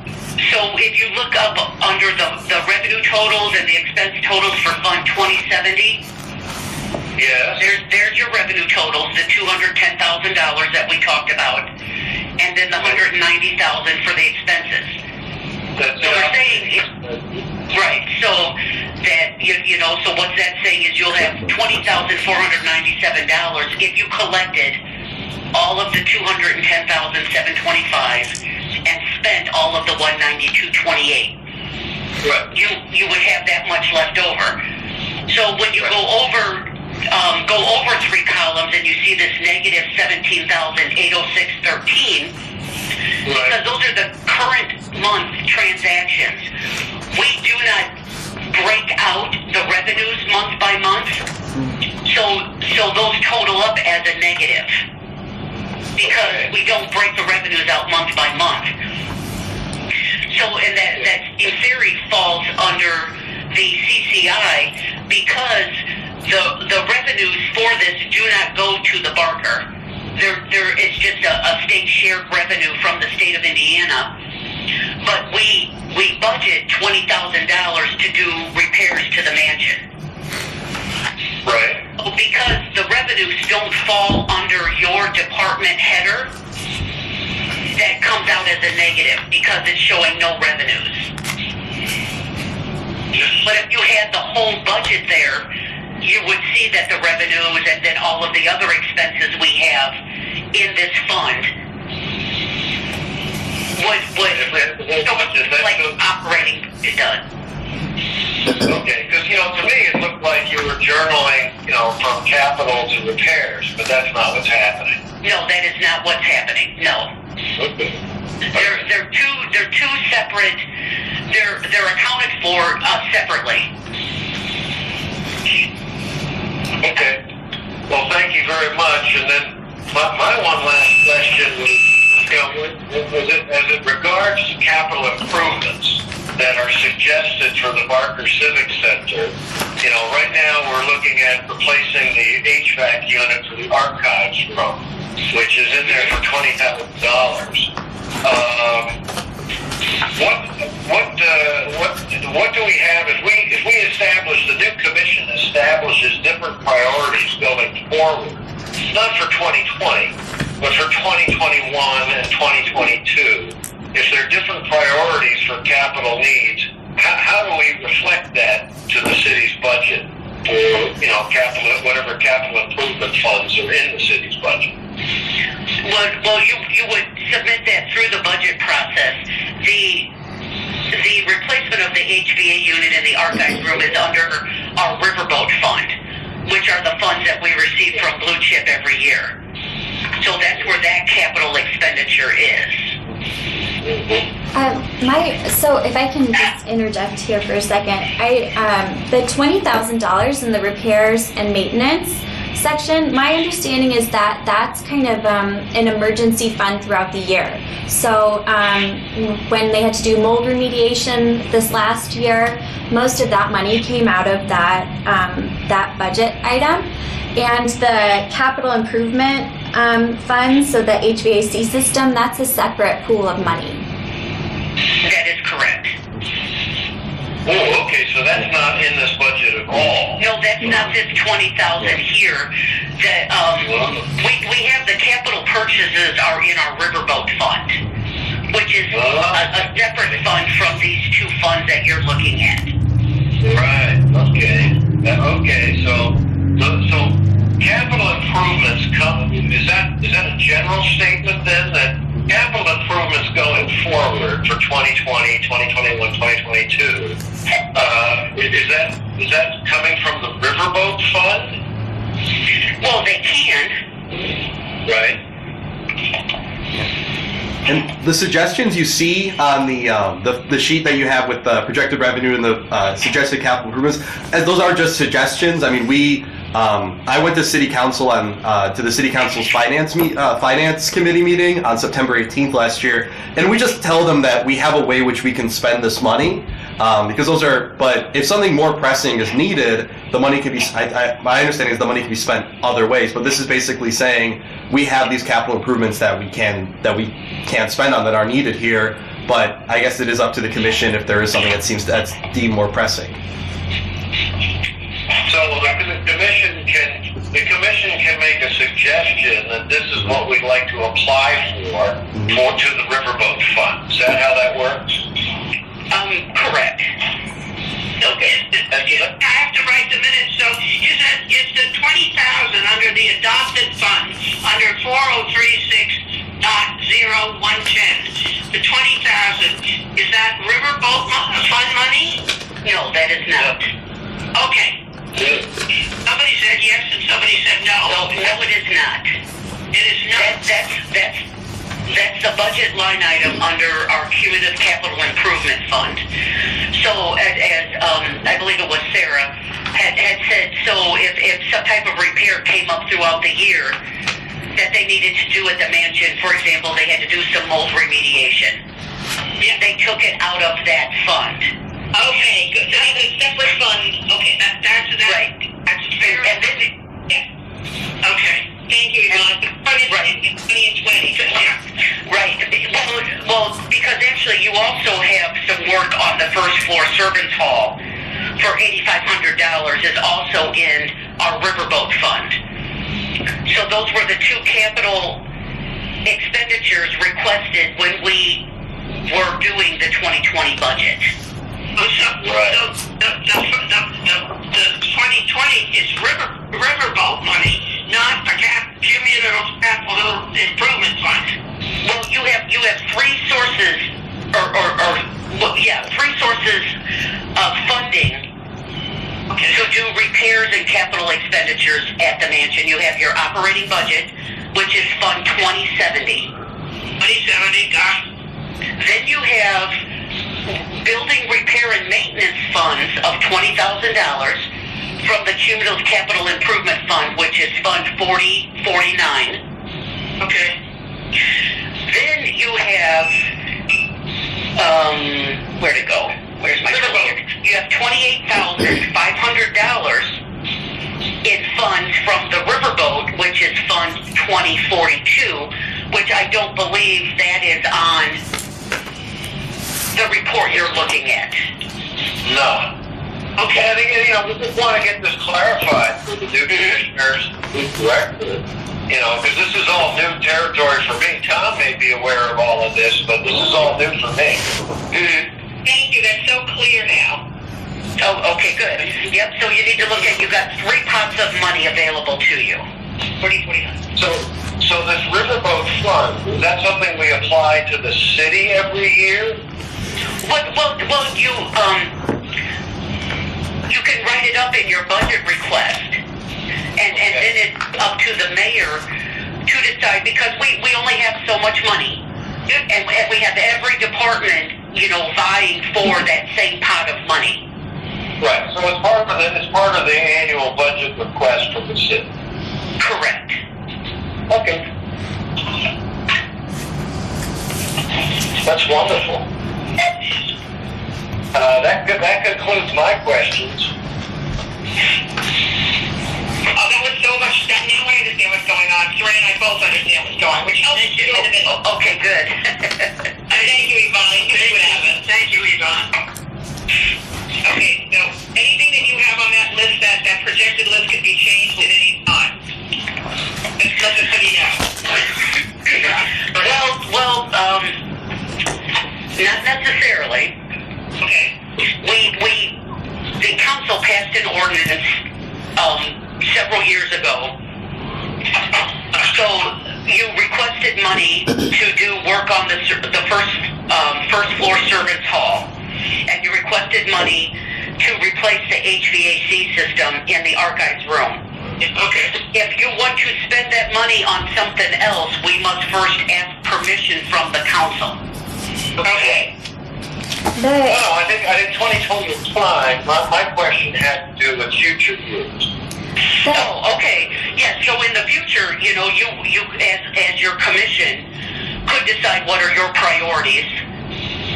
so if you look up under the revenue totals and the expense totals for Fund 2070, Yes. there's your revenue totals, the $210,000 that we talked about, and then the $190,000 for the expenses. That's So we're saying, right, so that, so what's that saying is you'll have $20,497 if you collected all of the $210,725 and spent all of the $192.28. Right. You would have that much left over. So when you go over 3 columns and you see this negative $17,806.13, because those are the current month transactions. We do not break out the revenues month by month, so those total up as a negative because we don't break the revenues out month by month. So, and that in theory falls under the CCI because the revenues for this do not go to the Barker. It's just a state shared revenue from the state of Indiana. But we budget $20,000 to do repairs to the mansion. Right. Because the revenues don't fall under your department header, that comes out as a negative because it's showing no revenues. But if you had the whole budget there, you would see that the revenues and then all of the other expenses we have in this fund would like operating it does. Okay, because to me it looked like you were journaling, from capital to repairs, but that's not what's happening. No, that is not what's happening. No. Okay. They're two separate. They're accounted for separately. Okay. Well, thank you very much. And then my one last question was, as it regards to capital improvements that are suggested for the Barker Civic Center. Right now we're looking at replacing the HVAC unit for the archives room, which is in there for $20,000. What do we have if we establish, the new commission establishes different priorities going forward, not for 2020, but for 2021 and 2022? If there are different priorities for capital needs, how do we reflect that to the city's budget for whatever capital improvement funds are in the city's budget? Well, you would submit that through the budget process. The replacement of the HVA unit in the archives room is under our Riverboat Fund, which are the funds that we receive from Blue Chip every year. So that's where that capital expenditure is. So if I can just interject here for a second, the $20,000 in the repairs and maintenance section, my understanding is that that's kind of an emergency fund throughout the year. So when they had to do mold remediation this last year, most of that money came out of that budget item. And the capital improvement fund, so the HVAC system, that's a separate pool of money. That is correct. Oh, okay, so that's not in this budget at all. No, that's not this $20,000 here. That we have the capital purchases are in our Riverboat Fund, which is a separate fund from these two funds that you're looking at. Right. Okay. Okay. So capital improvements is that a general statement then, that capital improvements going forward for 2020, 2021, 2022, is that coming from the Riverboat Fund? Well, they can. Right. And the suggestions you see on the sheet that you have with the projected revenue and the suggested capital improvements, as those are just suggestions. I mean, I went to City Council to the City Council's Finance Committee meeting on September 18th last year, and we just tell them that we have a way which we can spend this money, because those are. But if something more pressing is needed, the money can be. My understanding is the money can be spent other ways. But this is basically saying we have these capital improvements that we can't spend on that are needed here. But I guess it is up to the commission if there is something that's deemed more pressing. So the commission can make a suggestion that this is what we'd like to apply to the Riverboat Fund. Is that how that works? Correct. Okay. I have to write the minutes. So is the $20,000 under the adopted fund under 4036.0110? The $20,000, is that Riverboat Fund money? No, that is not. Okay. Somebody said yes and somebody said no. No, it is not. It is not. That's the budget line item under our cumulative capital improvement fund. So as I believe it was Sarah had said, so if some type of repair came up throughout the year that they needed to do at the mansion, for example, they had to do some mold remediation. Yeah, they took it out of that fund. Okay, good. So that's a separate fund. Okay, that's right. That's fair. And then, yeah. Okay. Thank you, John. Right. 20 and 20. Yeah. Right. Well, because actually you also have some work on the first floor servants' hall for $8,500 is also in our Riverboat Fund. So those were the two capital expenditures requested when we were doing the 2020 budget. So the 2020 is Riverboat money, not a cumulative capital improvement fund. Well, you have three sources, three sources of funding to do repairs and capital expenditures at the mansion. You have your operating budget, which is Fund 2070. 2070, got. Then you have building repair and maintenance funds of $20,000 from the Cumulative Capital Improvement Fund, which is Fund 4049. Okay. Then you have, where'd it go? Where's my calculator? You have $28,500 in funds from the Riverboat, which is Fund 2042, which I don't believe that is on the report you're looking at. No. Okay, I think, we just want to get this clarified for the new commissioners, new director, because this is all new territory for me. Tom may be aware of all of this, but this is all new for me. Thank you, that's so clear now. Oh, okay, good. Yep, so you need to look at, you've got 3 pots of money available to you. 4049. So this riverboat fund, is that something we apply to the city every year? Well, you can write it up in your budget request, and then it's up to the mayor to decide, because we only have so much money, and we have every department, vying for that same pot of money. Right. So it's part of the annual budget request from the city. Correct. Okay. That's wonderful. That concludes my questions. Oh, that was so much. Now I understand what's going on. Saray and I both understand what's going on, which helps you in the middle. Okay, good. Thank you, Yvonne. You knew what happened. Thank you, Yvonne. Okay, so anything that you have on that list, that projected list, can be changed at any time. Just let the city know. Well, not necessarily. Okay. The council passed an ordinance several years ago. So you requested money to do work on the first floor servants hall, and you requested money to replace the HVAC system in the archives room. Okay. If you want to spend that money on something else, we must first ask permission from the council. Okay. I think 2020 is fine. My question had to do with future years. Oh, okay. Yeah, so in the future, you as your commission could decide what are your priorities.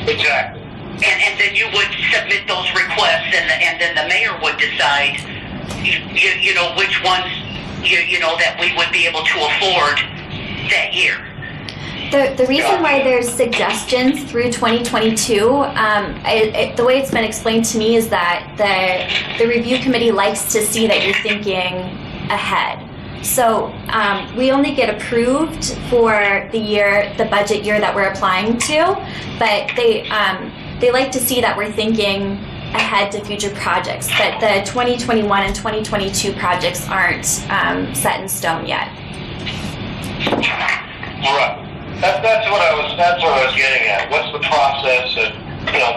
Exactly. And then you would submit those requests, and then the mayor would decide, which ones, that we would be able to afford that year. The reason why there's suggestions through 2022, the way it's been explained to me is that the review committee likes to see that you're thinking ahead. So we only get approved for the budget year that we're applying to, but they like to see that we're thinking ahead to future projects. But the 2021 and 2022 projects aren't set in stone yet. Right. That's what I was getting at. What's the process? And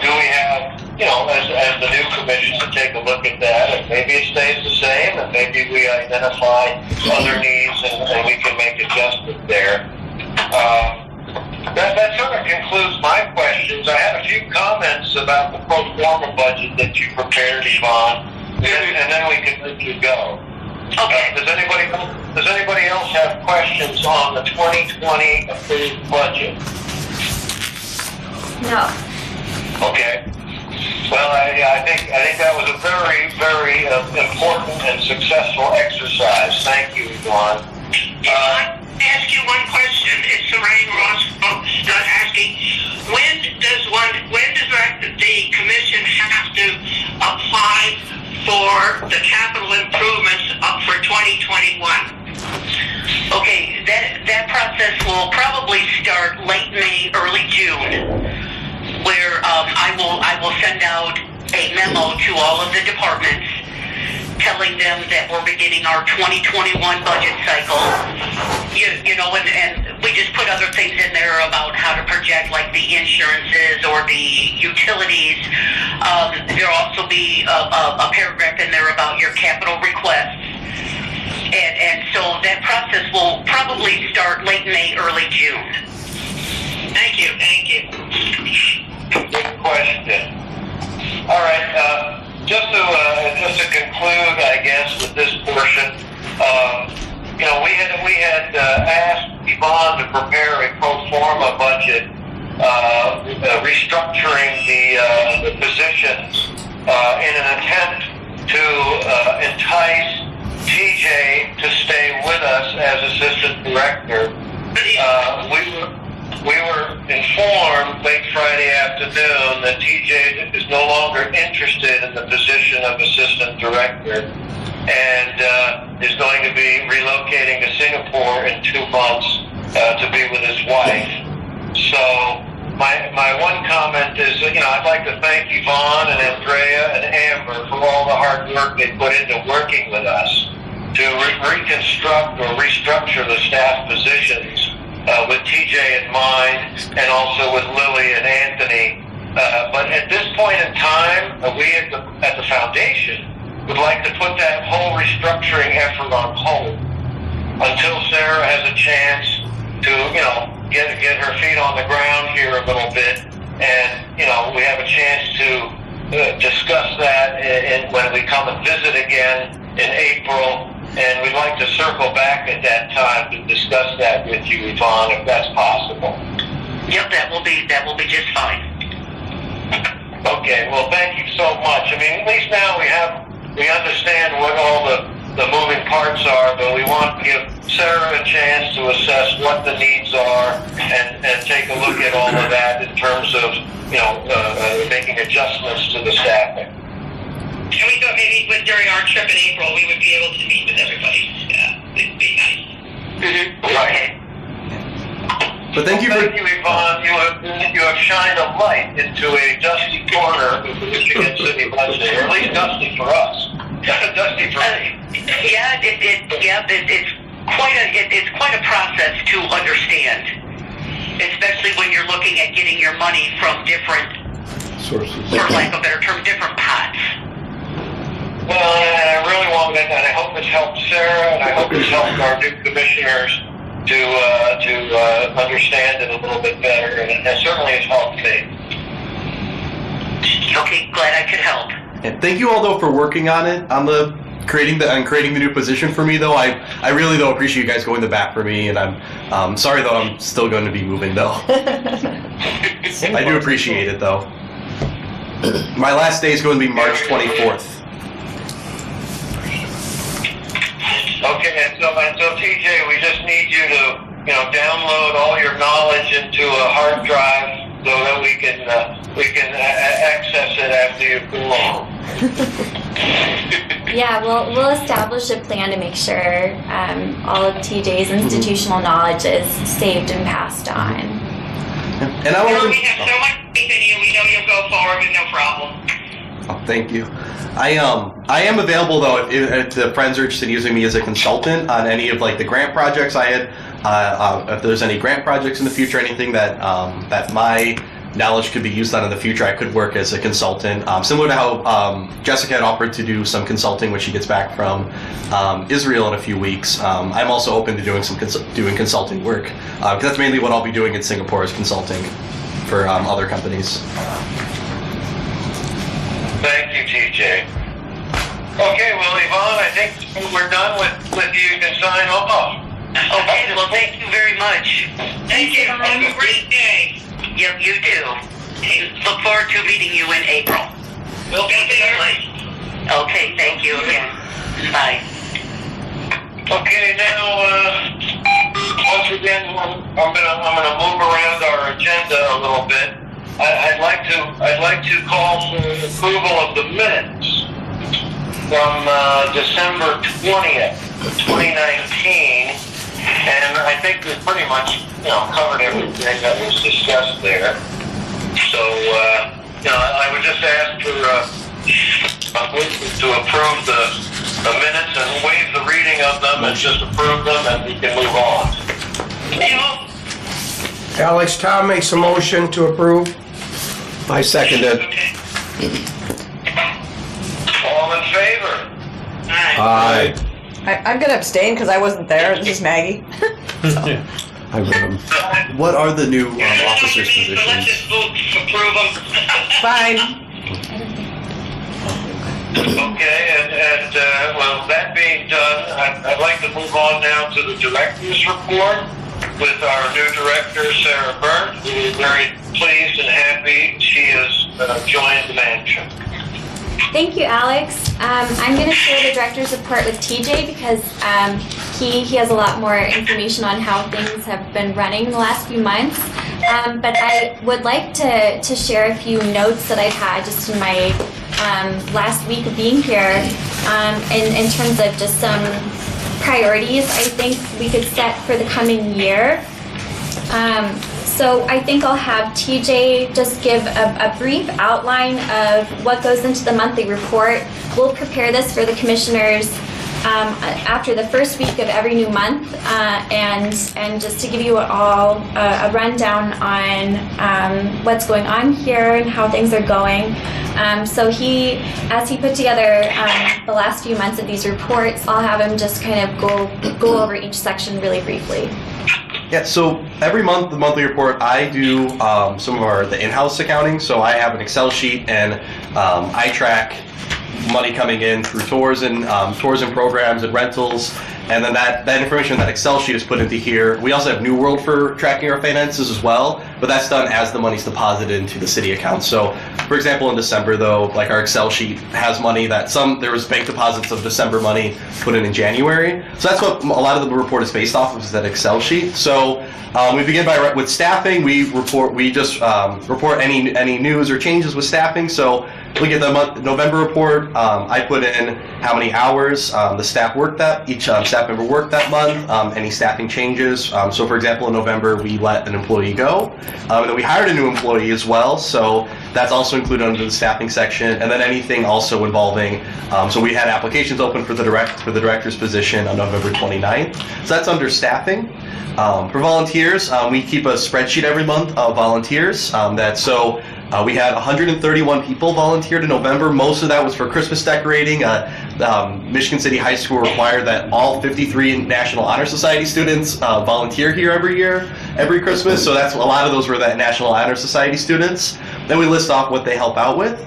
do we have as the new commission to take a look at that, and maybe it stays the same, and maybe we identify other needs and we can make adjustments there. That sort of concludes my questions. I had a few comments about the pro forma budget that you prepared, Yvonne, and then we can let you go. Okay. Does anybody else have questions on the 2020 approved budget? No. Okay. Well, I think that was a very, very important and successful exercise. Thank you, Yvonne. I ask you one question. It's Saray Ross asking. When does the commission have to apply for the capital improvements up for 2021? Okay, that process will probably start late May, early June, where I will send out a memo to all of the departments telling them that we're beginning our 2021 budget cycle. And we just put other things in there about how to project, like the insurances or the utilities. There'll also be a paragraph in there about your late May, early June. Thank you. Good question. All right, just to conclude, I guess, with this portion, we had asked Yvonne to prepare a pro forma budget, restructuring the positions in an attempt to entice TJ to stay with us as assistant director. We were informed late Friday afternoon that TJ is no longer interested in the position of assistant director and is going to be relocating to Singapore in 2 months to be with his wife. So my one comment is, I'd like to thank Yvonne and Andrea and Amber for all the hard work they put into working with us to reconstruct or restructure the staff positions with TJ in mind and also with Lily and Anthony. But at this point in time, we at the foundation would like to put that whole restructuring effort on hold until Sarah has a chance to, get her feet on the ground here a little bit, and we have a chance to discuss that when we come and visit again in April, and we'd like to circle back at that time to discuss that with you, Yvonne, if that's possible. Yep, that will be just fine. Okay, well, thank you so much. I mean, at least now we understand what all the moving parts are, but we want to give Sarah a chance to assess what the needs are and take a look at all of that in terms of, making adjustments to the staffing. And we thought maybe during our trip in April, we would be able to meet with everybody. It'd be nice. Right. But thank you, Yvonne. You have shined a light into a dusty corner of the Michigan City budget, or at least dusty for us. Dusty for me. It's quite a process to understand, especially when you're looking at getting your money from different Sources. for lack of a better term, different pots. Well, and I really want that, and I hope it's helped Sarah, and I hope it's helped our new commissioners to understand it a little bit better, and it certainly has helped me. Okay, glad I could help. And thank you all though for working on it, on creating the new position for me though. I really though appreciate you guys going to bat for me, and I'm sorry though I'm still going to be moving though. I do appreciate it though. My last day is going to be March 24th. Okay, and so TJ, we just need you to, download all your knowledge into a hard drive so that we can access it after you cool off. Yeah, we'll establish a plan to make sure all of TJ's institutional knowledge is saved and passed on. And I want We have so much faith in you. We know you'll go forward with no problem. Oh, thank you. I am available though if the friends are interested in using me as a consultant on any of the grant projects I had. If there's any grant projects in the future, anything that that my knowledge could be used on in the future, I could work as a consultant. Similar to how Jessica had offered to do some consulting when she gets back from Israel in a few weeks. I'm also open to doing doing consulting work because that's mainly what I'll be doing in Singapore is consulting for other companies. Thank you, TJ. Okay, well, Yvonne, I think we're done with you. You can sign off. Okay, well, thank you very much. Thank you. Have a great day. Yep, you too. Look forward to meeting you in April. We'll be there. Okay, thank you again. Bye. Okay, now, once again, I'm gonna move around our agenda a little bit. I'd like to call for approval of the minutes from December 20th, 2019, and I think we pretty much covered everything that was discussed there. So I would just ask for to approve the minutes and waive the reading of them and just approve them, and we can move on. Alex, Tom makes a motion to approve. I second it. All in favor? Aye. I'm going to abstain because I wasn't there. This is Maggie. I read them. What are the new Yeah, that's what officers' you mean, so let's positions? just vote to approve them. Fine. Okay, and well, that being done, I'd like to move on now to the director's report with our new director, Sarah Byrne. We're very pleased and happy she has joined the mansion. Thank you, Alex. I'm going to share the director's report with TJ because he has a lot more information on how things have been running the last few months. But I would like to share a few notes that I've had just in my last week of being here in terms of just some priorities I think we could set for the coming year. So I think I'll have TJ just give a brief outline of what goes into the monthly report. We'll prepare this for the commissioners after the first week of every new month, and just to give you all a rundown on what's going on here and how things are going. So as he put together the last few months of these reports, I'll have him just kind of go over each section really briefly. Yeah, so every month, the monthly report, I do some of the in-house accounting. So I have an Excel sheet, and I track money coming in through tours and programs and rentals, and then that information, that Excel sheet, is put into here. We also have New World for tracking our finances as well, but that's done as the money's deposited into the city account. So, for example, in December, though, like our Excel sheet has money that there was bank deposits of December money put in January. So that's what a lot of the report is based off of, is that Excel sheet. So we begin with staffing. We report any news or changes with staffing. So look at the November report. I put in how many hours the staff worked each staff member worked that month, any staffing changes. So for example, in November, we let an employee go. And then we hired a new employee as well. So that's also included under the staffing section. And then anything also involving, so we had applications open for the director's position on November 29th. So that's under staffing. For volunteers, we keep a spreadsheet every month of volunteers. We had 131 people volunteered in November. Most of that was for Christmas decorating. Michigan City High School required that all 53 National Honor Society students volunteer here every Christmas. So that's a lot of those were the National Honor Society students. Then we list off what they help out with.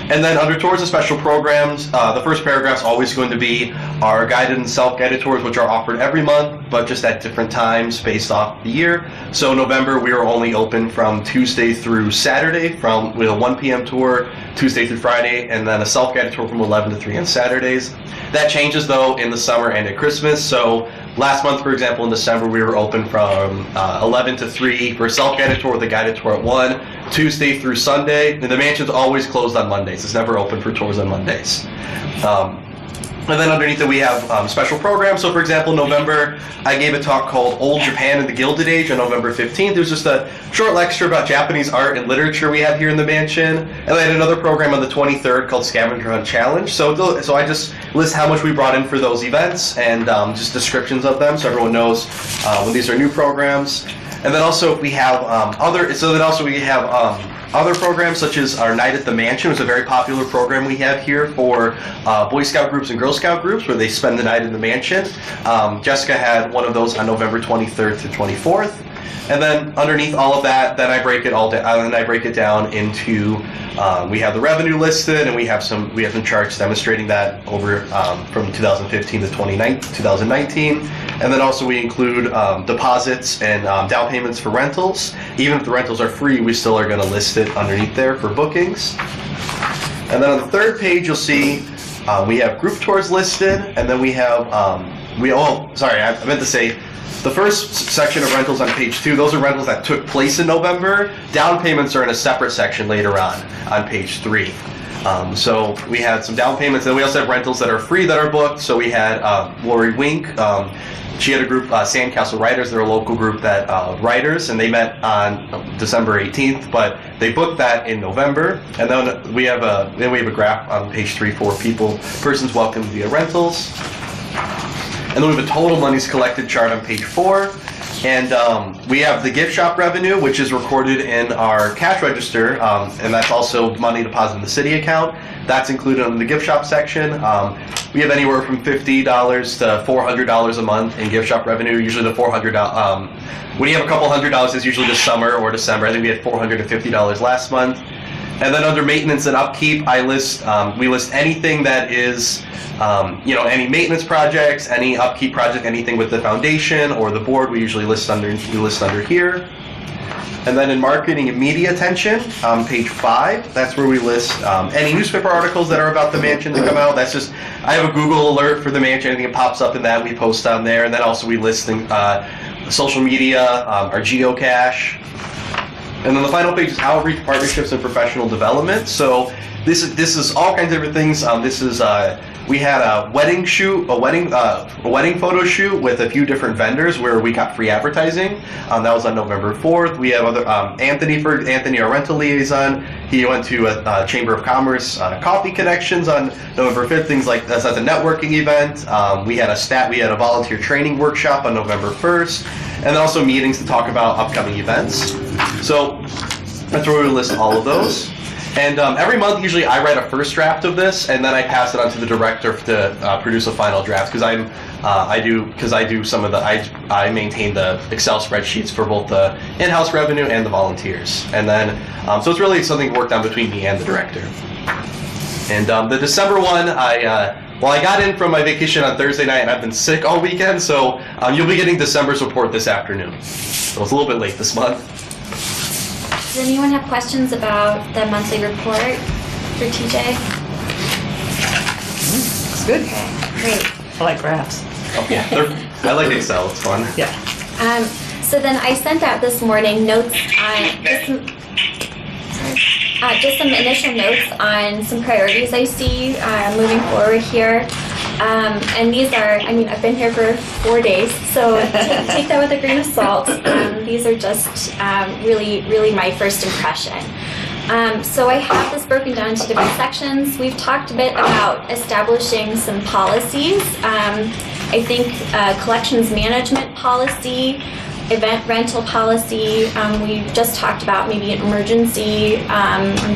And then under tours and special programs, the first paragraph is always going to be our guided and self-guided tours, which are offered every month, but just at different times based off the year. So November, we are only open from Tuesday through Saturday, with a 1 p.m. tour, Tuesday through Friday, and then a self-guided tour from 11 to 3 on Saturdays. That changes, though, in the summer and at Christmas. So last month, for example, in December, we were open from 11 to 3 for a self-guided tour with a guided tour at 1, Tuesday through Sunday. And the mansion's always closed on Mondays. It's never open for tours on Mondays. And then underneath it, we have special programs. So, for example, in November, I gave a talk called Old Japan and the Gilded Age on November 15th. There's just a short lecture about Japanese art and literature we have here in the mansion. And I had another program on the 23rd called Scavenger Hunt Challenge. So I just list how much we brought in for those events and just descriptions of them so everyone knows when these are new programs. And then also we have other programs such as our Night at the Mansion, which is a very popular program we have here for Boy Scout groups and Girl Scout groups where they spend the night in the mansion. Jessica had one of those on November 23rd to 24th. And then underneath all of that, then I break it down into we have the revenue listed, and we have some charts demonstrating that over from 2015 to 2019. And then also we include deposits and down payments for rentals. Even if the rentals are free, we still are going to list it underneath there for bookings. And then on the third page, you'll see we have group tours listed, and then we have I meant to say. The first section of rentals on page 2, those are rentals that took place in November. Down payments are in a separate section later on page 3. So we had some down payments, and we also have rentals that are free that are booked. So we had Lori Wink. She had a group, Sandcastle Writers. They're a local group that writers, and they met on December 18th, but they booked that in November. And then we have a graph on page 3 for persons welcomed via rentals. And then we have a total monies collected chart on page 4. And we have the gift shop revenue, which is recorded in our cash register, and that's also money deposited in the city account. That's included in the gift shop section. We have anywhere from $50 to $400 a month in gift shop revenue. Usually the $400. When you have a couple $100, it's usually the summer or December. I think we had $450 last month. And then under maintenance and upkeep, we list anything that is, any maintenance projects, any upkeep project, anything with the foundation or the board. We usually list under here. And then in marketing and media attention, page 5, that's where we list any newspaper articles that are about the mansion to come out. That's just, I have a Google alert for the mansion, anything that pops up in that we post on there. And then also we list social media, our geocache. And then the final page is outreach, partnerships, and professional development. So this is all kinds of different things. We had a wedding photo shoot with a few different vendors where we got free advertising. That was on November 4th. We have other Anthony, our rental liaison. He went to a Chamber of Commerce coffee connections on November 5th. Things like that's a networking event. We had a volunteer training workshop on November 1st, and then also meetings to talk about upcoming events. So that's where we list all of those. And every month, usually I write a first draft of this, and then I pass it on to the director to produce a final draft. Because I maintain the Excel spreadsheets for both the in-house revenue and the volunteers. And then, so it's really something worked on between me and the director. And the December one, I got in from my vacation on Thursday night, and I've been sick all weekend. So you'll be getting December's report this afternoon. So it's a little bit late this month. Does anyone have questions about the monthly report for TJ? It's good. Okay, great. I like graphs. Oh, yeah, I like Excel. It's fun. Yeah. So then I sent out this morning notes on just some initial notes on some priorities I see moving forward here. And these are, I've been here for 4 days, so take that with a grain of salt. These are just really my first impression. So I have this broken down into different sections. We've talked a bit about establishing some policies. I think collections management policy, event rental policy. We just talked about maybe an emergency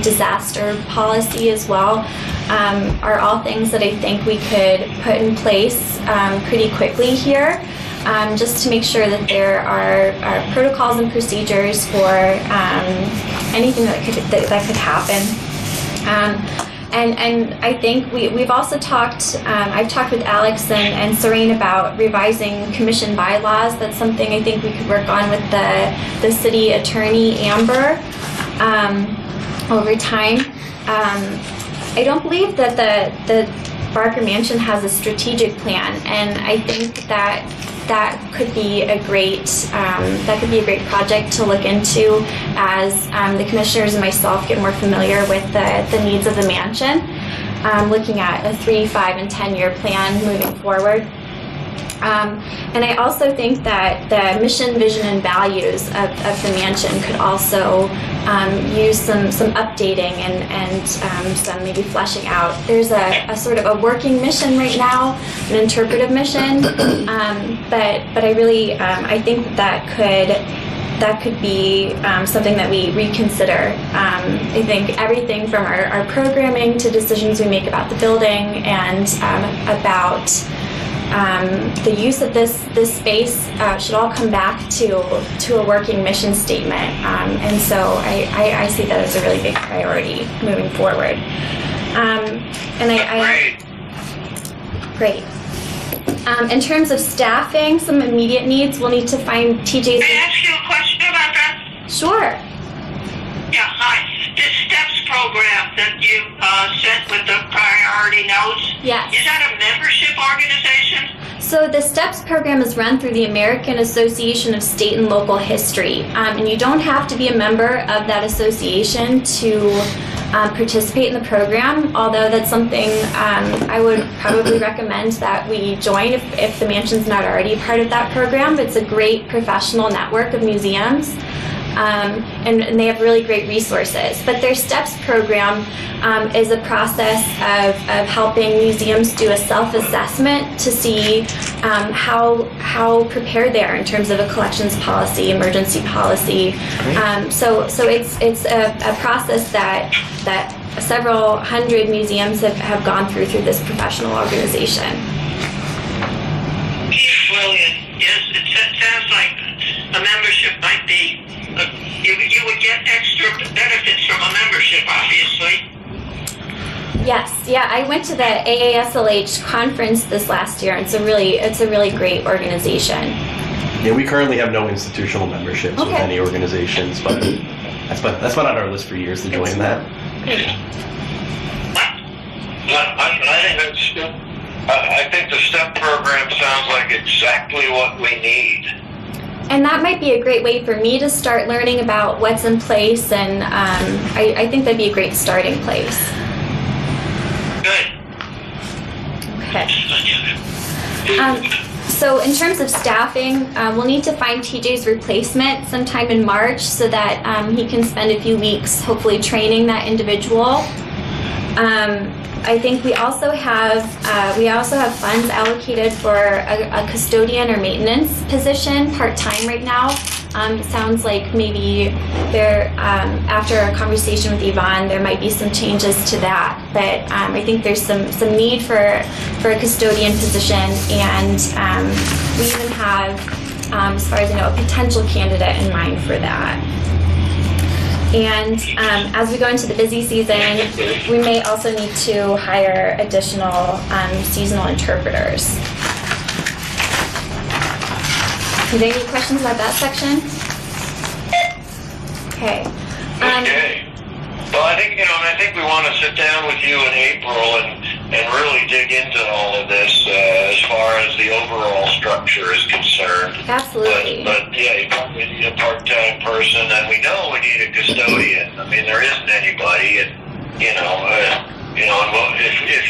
disaster policy as well. Are all things that I think we could put in place pretty quickly here, just to make sure that there are protocols and procedures for anything that could happen. And I think we've also talked, I've talked with Alex and Serene about revising commission bylaws. That's something I think we could work on with the city attorney, Amber, over time. I don't believe that the Barker Mansion has a strategic plan, and I think that could be a great project to look into as the commissioners and myself get more familiar with the needs of the mansion, looking at a 3, 5, and 10-year plan moving forward. And I also think that the mission, vision, and values of the mansion could also use some updating and some maybe fleshing out. There's a sort of a working mission right now, an interpretive mission, but I really I think that could be something that we reconsider. I think everything from our programming to decisions we make about the building and about the use of this space should all come back to a working mission statement, and so I see that as a really big priority moving forward. Great. In terms of staffing, some immediate needs, we'll need to find TJ's. Can I ask you a question about that? Sure. Yeah, hi. The STEPS program that you sent with the priority notes. Yes. Is that a membership organization? So the STEPS program is run through the American Association of State and Local History, and you don't have to be a member of that association to participate in the program, although that's something I would probably recommend that we join if the mansion's not already part of that program. It's a great professional network of museums and they have really great resources. But their STEPS program is a process of helping museums do a self-assessment to see how prepared they are in terms of a collections policy, emergency policy. So it's a process that several hundred museums have gone through this professional organization. He's brilliant. Yes, it sounds like a membership might be. You would get extra benefits from a membership, obviously. Yes, yeah, I went to the AASLH conference this last year. It's a really great organization. Yeah, we currently have no institutional memberships with any organizations, but that's been on our list for years to join that. I think the STEP program sounds like exactly what we need. And that might be a great way for me to start learning about what's in place, and I think that'd be a great starting place. Good. Okay. So in terms of staffing, we'll need to find TJ's replacement sometime in March so that he can spend a few weeks hopefully training that individual. I think we also have funds allocated for a custodian or maintenance position part-time right now. It sounds like maybe there, after a conversation with Yvonne, there might be some changes to that. But I think there's some need for a custodian position, and we even have, as far as I know, a potential candidate in mind for that. And as we go into the busy season, we may also need to hire additional seasonal interpreters. Are there any questions about that section? Okay. Okay. Well, I think we want to sit down with you in April and really dig into all of this as far as the overall structure is concerned. Absolutely. But yeah, we need a part-time person, and we know we need a custodian. I mean, there isn't anybody, and if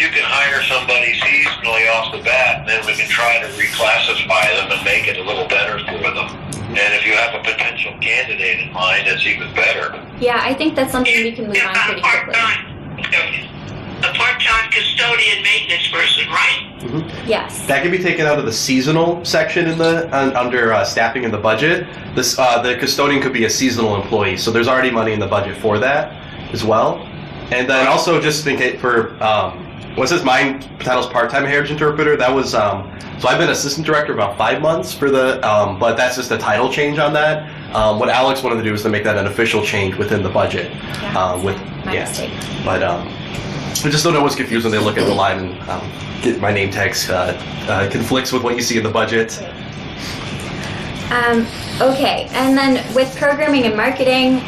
you can hire somebody seasonally off the bat, then we can try to reclassify them and make it a little better for them. And if you have a potential candidate in mind, it's even better. Yeah, I think that's something we can move on pretty quickly. A part-time custodian maintenance person, right? Mm-hmm. Yes. That can be taken out of the seasonal section in under staffing in the budget. The custodian could be a seasonal employee, so there's already money in the budget for that as well. And then also just think for what's this? Mine title's part-time heritage interpreter. That was so I've been assistant director about 5 months for the, but that's just a title change on that. What Alex wanted to do was to make that an official change within the budget. Mistake. But I just don't know what's confused when they look at the line and get my name tags conflicts with what you see in the budget. Okay, and then with programming and marketing,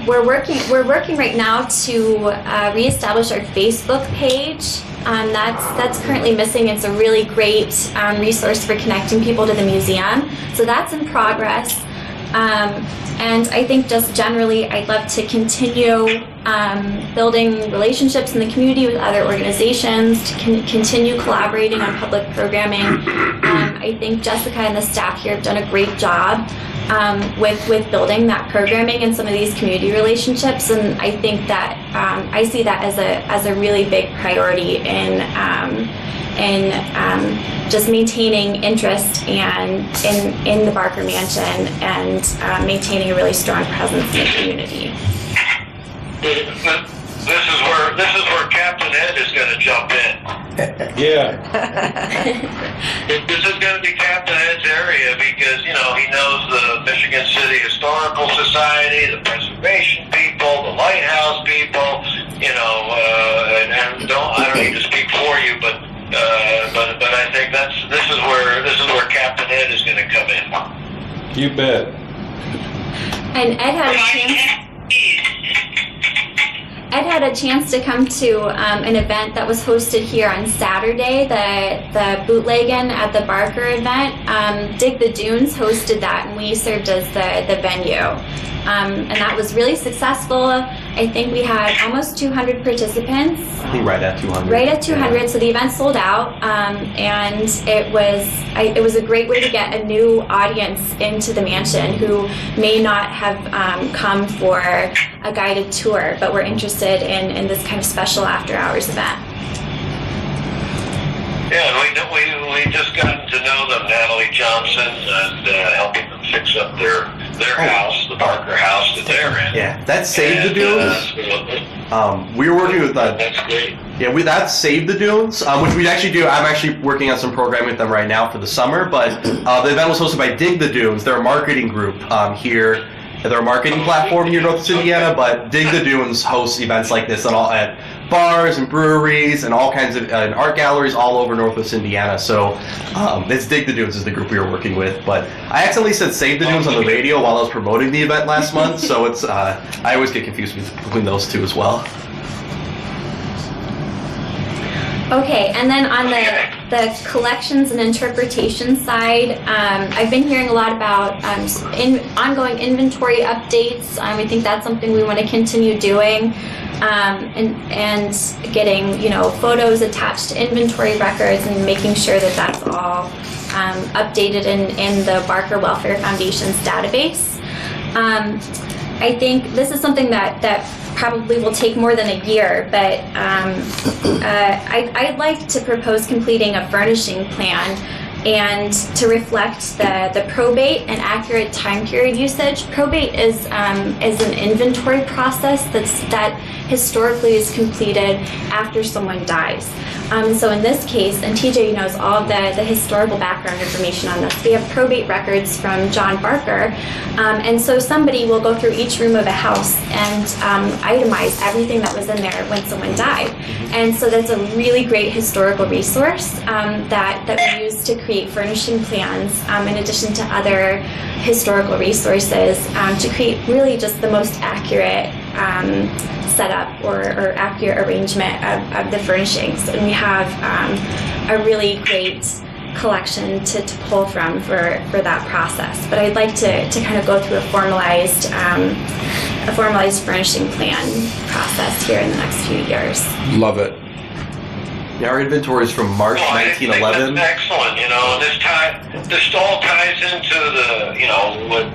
we're working right now to reestablish our Facebook page. That's currently missing. It's a really great resource for connecting people to the museum. So that's in progress. And I think just generally, I'd love to continue building relationships in the community with other organizations, to continue collaborating on public programming. I think Jessica and the staff here have done a great job with building that programming and some of these community relationships, and I think that I see that as a really big priority in just maintaining interest and in the Barker Mansion and maintaining a really strong presence in the community. This is where Captain Ed is going to jump in. Yeah. This is going to be Captain Ed's area because, he knows the Michigan City Historical Society, the preservation people, the lighthouse people, and I don't need to speak for you, but I think this is where Captain Ed is going to come in. You bet. And Ed had a chance to come to an event that was hosted here on Saturday, the bootlegging at the Barker event. Dig the Dunes hosted that, and we served as the venue. And that was really successful. I think we had almost 200 participants. I think right at 200. Right at 200, so the event sold out, and it was a great way to get a new audience into the mansion who may not have come for a guided tour, but were interested in this kind of special after-hours event. Yeah, and we just gotten to know them, Natalie Johnson, and helping them fix up their house, the Barker house that they're in. Yeah, that's Save the Dunes. We were working with that. That's great. Yeah, that's Save the Dunes, which we actually do. I'm actually working on some programming with them right now for the summer, but the event was hosted by Dig the Dunes. They're a marketing group here. They're a marketing platform here in Northwest Indiana, but Dig the Dunes hosts events like this at bars and breweries and all kinds of and art galleries all over Northwest Indiana. So it's Dig the Dunes is the group we were working with. But I accidentally said Save the Dunes on the radio while I was promoting the event last month, so it's I always get confused between those two as well. Okay, and then on the collections and interpretation side, I've been hearing a lot about ongoing inventory updates. I think that's something we want to continue doing, and getting photos attached to inventory records and making sure that that's all updated in the Barker Welfare Foundation's database. I think this is something that probably will take more than a year, but I'd like to propose completing a furnishing plan and to reflect the probate and accurate time period usage. Probate is an inventory process that historically is completed after someone dies. So in this case, and TJ knows all of the historical background information on this, we have probate records from John Barker, and so somebody will go through each room of a house and itemize everything that was in there when someone died. And so that's a really great historical resource that we use to create furnishing plans, in addition to other historical resources, to create really just the most accurate setup or accurate arrangement of the furnishings. And we have a really great collection to pull from for that process. But I'd like to kind of go through a formalized furnishing plan process here in the next few years. Love it. Yeah, our inventory is from March 1911. That's excellent. This all ties into what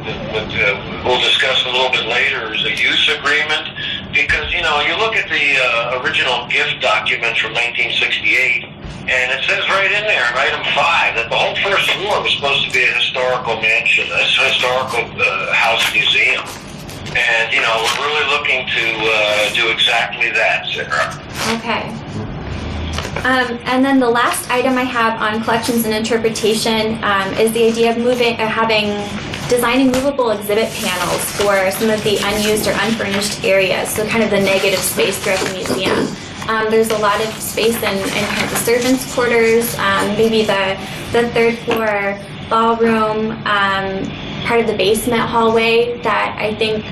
we'll discuss a little bit later is a use agreement, because you look at the original gift document from 1968, and it says right in there, in item 5, that the whole first floor was supposed to be a historical mansion, a historical house museum. And we're really looking to do exactly that, Sarah. Okay. And then the last item I have on collections and interpretation is the idea of designing movable exhibit panels for some of the unused or unfurnished areas, so kind of the negative space throughout the museum. There's a lot of space in kind of the servants' quarters, maybe the third floor ballroom, part of the basement hallway that I think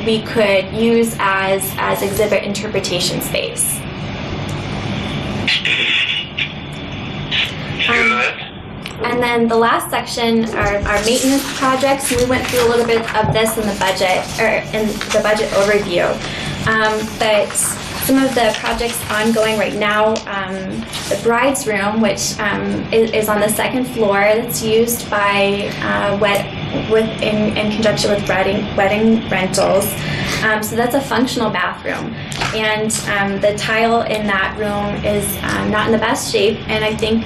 we could use as exhibit interpretation space. And then the last section are maintenance projects. We went through a little bit of this in the budget overview. But some of the projects ongoing right now, the bride's room, which is on the second floor, that's used by in conjunction with wedding rentals. So that's a functional bathroom, and the tile in that room is not in the best shape, and I think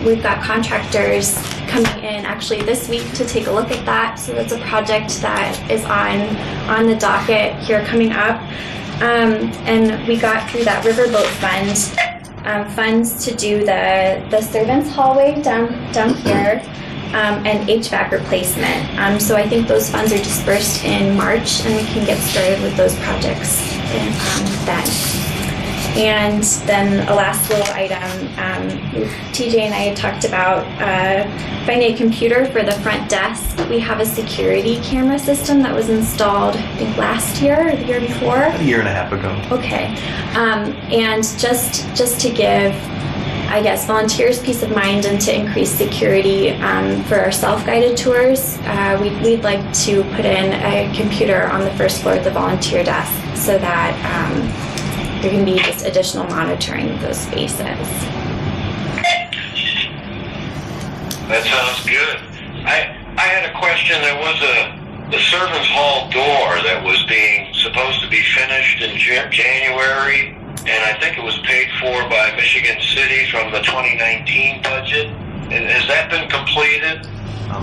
we've got contractors coming in actually this week to take a look at that. So that's a project that is on the docket here coming up. And we got through that riverboat fund, funds to do the servants' hallway down here, and HVAC replacement. So I think those funds are dispersed in March, and we can get started with those projects then. And then a last little item, TJ and I had talked about finding a computer for the front desk. We have a security camera system that was installed, I think, last year or the year before. A year and a half ago. Okay, and just to give I guess, volunteers peace of mind and to increase security for our self-guided tours, we'd like to put in a computer on the first floor of the volunteer desk so that there can be just additional monitoring of those spaces. That sounds good. I had a question. There was the servants' hall door that was supposed to be finished in January, and I think it was paid for by Michigan City from the 2019 budget. Has that been completed?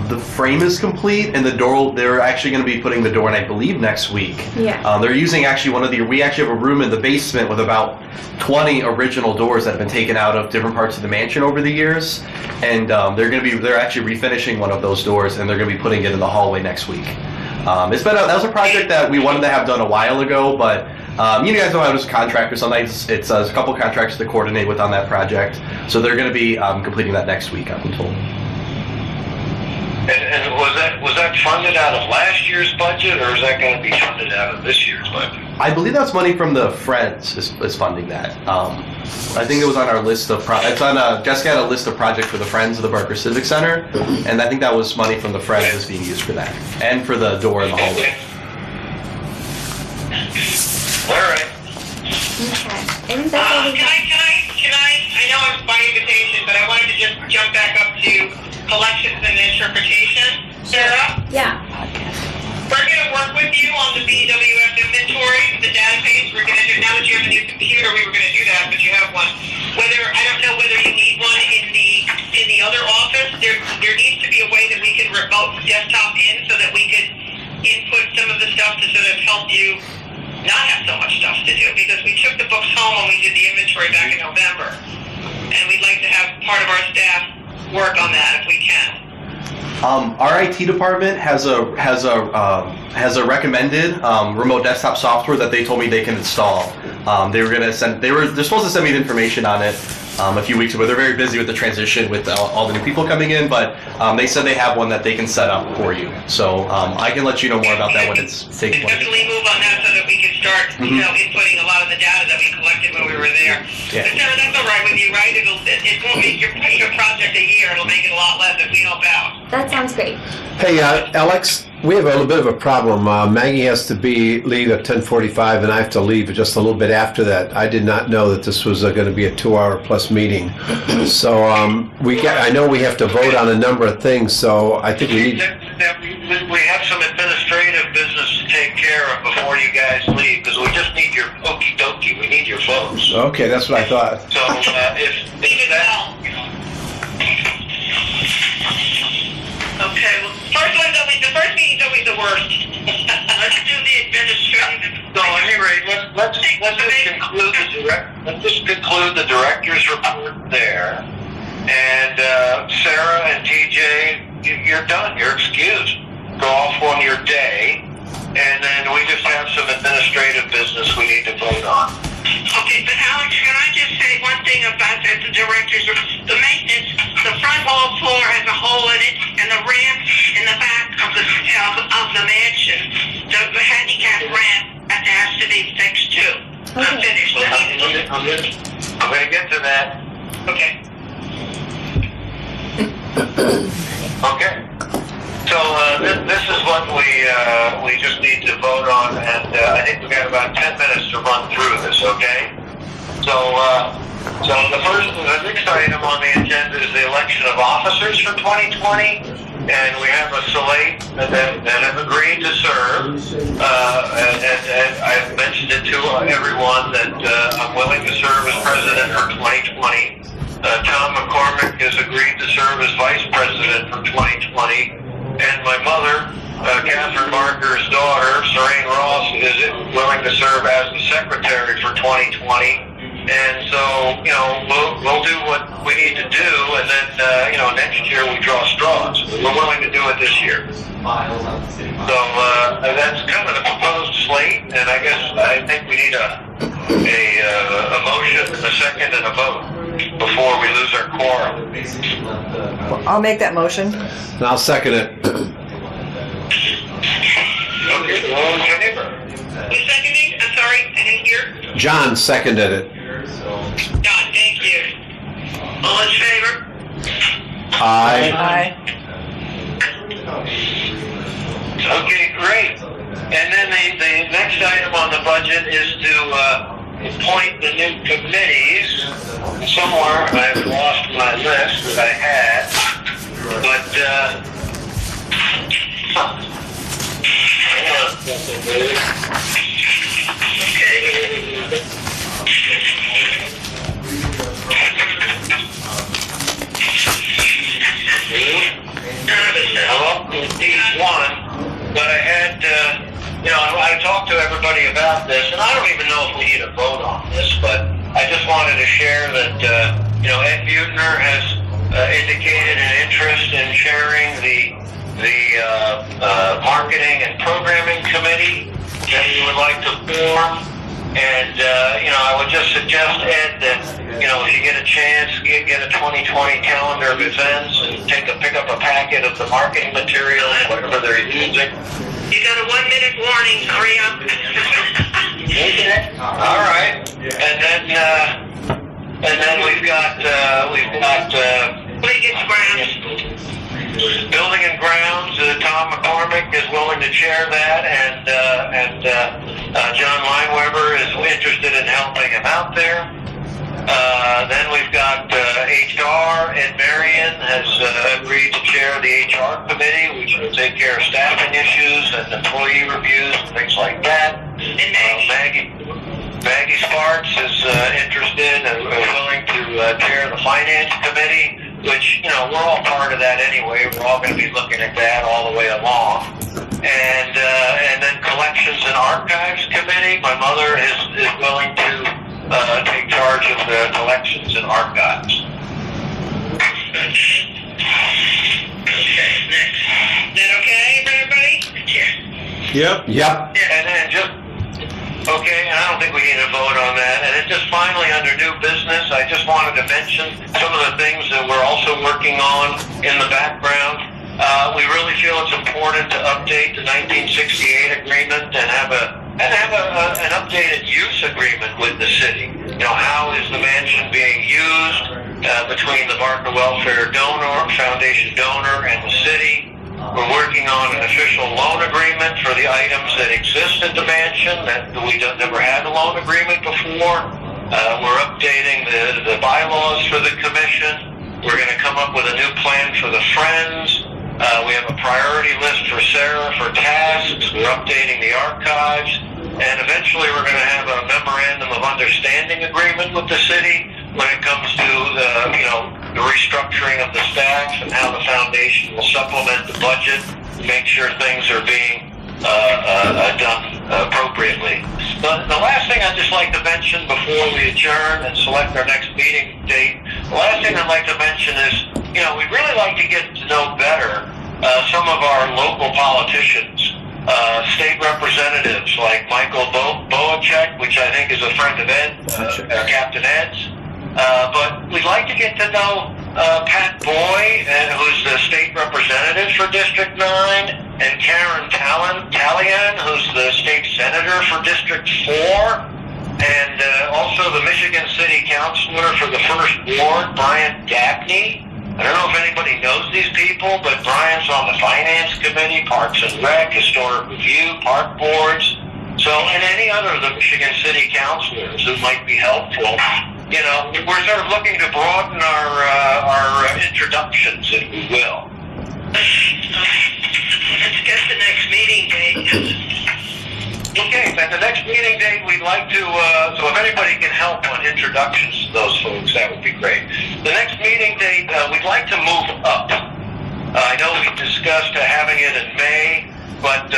The frame is complete, and the door, they're actually going to be putting the door in, I believe, next week. Yeah. They're using actually we actually have a room in the basement with about 20 original doors that have been taken out of different parts of the mansion over the years, and they're actually refinishing one of those doors, and they're going to be putting it in the hallway next week. That was a project that we wanted to have done a while ago, but you guys know I was a contractor, so it's a couple contractors to coordinate with on that project, so they're going to be completing that next week, I've been told. And was that funded out of last year's budget, or is that going to be funded out of this year's budget? I believe that's money from the Friends is funding that. I think it was on our list of Jessica had a list of projects for the Friends of the Barker Civic Center, and I think that was money from the Friends is being used for that, and for the door in the hallway. All right. Okay. I think that's all we have. Can I know I'm by invitation, but I wanted to just jump back up to collections and interpretation. Sarah? Yeah. We're going to work with you on the BWF inventory, the database. We're going to do, now that you have a new computer, we were going to do that, but you have one. I don't know whether you need one in the other office. There needs to be a way that we can remote desktop in so that we could input some of the stuff to sort of help you not have so much stuff to do, because we took the books home when we did the inventory back in November, and we'd like to have part of our staff work on that if we can. Our IT department has a recommended remote desktop software that they told me they can install. They're supposed to send me the information on it a few weeks ago. They're very busy with the transition with all the new people coming in, but they said they have one that they can set up for you. So I can let you know more about that when it's taking place. Definitely move on that so that we can start, inputting a lot of the data that we collected when we were there. Yeah. But Sarah, that's all right with you, right? It won't make your project a year. It'll make it a lot less if we help out. That sounds great. Hey, Alex, we have a little bit of a problem. Maggie has to leave at 10:45, and I have to leave just a little bit after that. I did not know that this was going to be a 2-hour-plus meeting. So I know we have to vote on a number of things. So I think we need. We have some administrative business to take care of before you guys leave, because we just need your okie dokie. We need your votes. Okay, that's what I thought. So if that. Okay, well, the first meeting's always the worst. Let's do the administrative. So at any rate, let's just conclude the director's report there. And Sarah and TJ, you're done. You're excused. Go off on your day, and then we just have some administrative business we need to vote on. Okay, but Alex, can I just say one thing about the directors? The maintenance, the front hall floor has a hole in it, and the ramp in the back of the mansion, the handicap ramp, that has to be fixed too. Okay. I'm finished. I'm going to get to that. Okay. Okay. So this is what we just need to vote on, and I think we've got about 10 minutes to run through this. Okay. So the next item on the agenda is the election of officers for 2020, and we have a slate that have agreed to serve. And I've mentioned it to everyone that I'm willing to serve as president for 2020. Tom McCormick has agreed to serve as vice president for 2020. And my mother, Catherine Barker's daughter, Serene Ross, is willing to serve as the secretary for 2020. And so, we'll do what we need to do, and then, next year we draw straws. We're willing to do it this year. So that's kind of the proposed slate, and I think we need a motion, a second, and a vote before we lose our quorum. I'll make that motion. And I'll second it. Okay, all in favor? Who's seconding? I'm sorry, I didn't hear. John seconded it. John, thank you. All in favor? Aye. Aye. Okay, great. And then the next item on the budget is to appoint the new committees. Somewhere I've lost my list that I had, but each one, but I had, I talked to everybody about this, and I don't even know if we need a vote on this, but I just wanted to share that, Ed Buettner has indicated an interest in chairing the marketing and programming committee that he would like to form. And, I would just suggest, Ed, that, if you get a chance, get a 2020 calendar of events and pick up a packet of the marketing material, whatever they're using. You got a 1 minute warning, hurry up. All right. And then we've got Please, grounds. Building and Grounds. Tom McCormick is willing to chair that, and John Lineweber is interested in helping him out there. Then we've got HR. Ed Marion has agreed to chair the HR committee, which will take care of staffing issues and employee reviews and things like that. And Maggie Sparks is interested and willing to chair the finance committee, which, we're all part of that anyway. We're all going to be looking at that all the way along. And then Collections and Archives Committee, my mother is willing to take charge of the Collections and Archives. Okay, next. Is that okay for everybody? Yeah. Yep. And then okay, and I don't think we need a vote on that. And then just finally, under new business, I just wanted to mention some of the things that we're also working on in the background. We really feel it's important to update the 1968 agreement and have an updated use agreement with the city. How is the mansion being used between the Barker Welfare Foundation donor and the city? We're working on an official loan agreement for the items that exist at the mansion that we never had a loan agreement before. We're updating the bylaws for the commission. We're going to come up with a new plan for the Friends. We have a priority list for Sarah for tasks. We're updating the archives. And eventually we're going to have a memorandum of understanding agreement with the city when it comes to the restructuring of the staff and how the foundation will supplement the budget, make sure things are being done appropriately. The last thing I'd just like to mention before we adjourn and select our next meeting date, the last thing I'd like to mention is, we'd really like to get to know better some of our local politicians, state representatives like Michael Boacek, which I think is a friend of Ed, Captain Ed's. But we'd like to get to know Pat Boy, who's the state representative for District 9, and Karen Talian, who's the state senator for District 4, and also the Michigan City Councilor for the 1st Ward, Brian Gaffney. I don't know if anybody knows these people, but Brian's on the Finance Committee, Parks and Rec, Historic Review, Park Boards. So, and any other of the Michigan City Councilors who might be helpful. We're sort of looking to broaden our introductions, if we will. Let's get the next meeting date. Okay, at the next meeting date, we'd like to, so if anybody can help on introductions to those folks, that would be great. The next meeting date, we'd like to move up. I know we discussed having it in May, but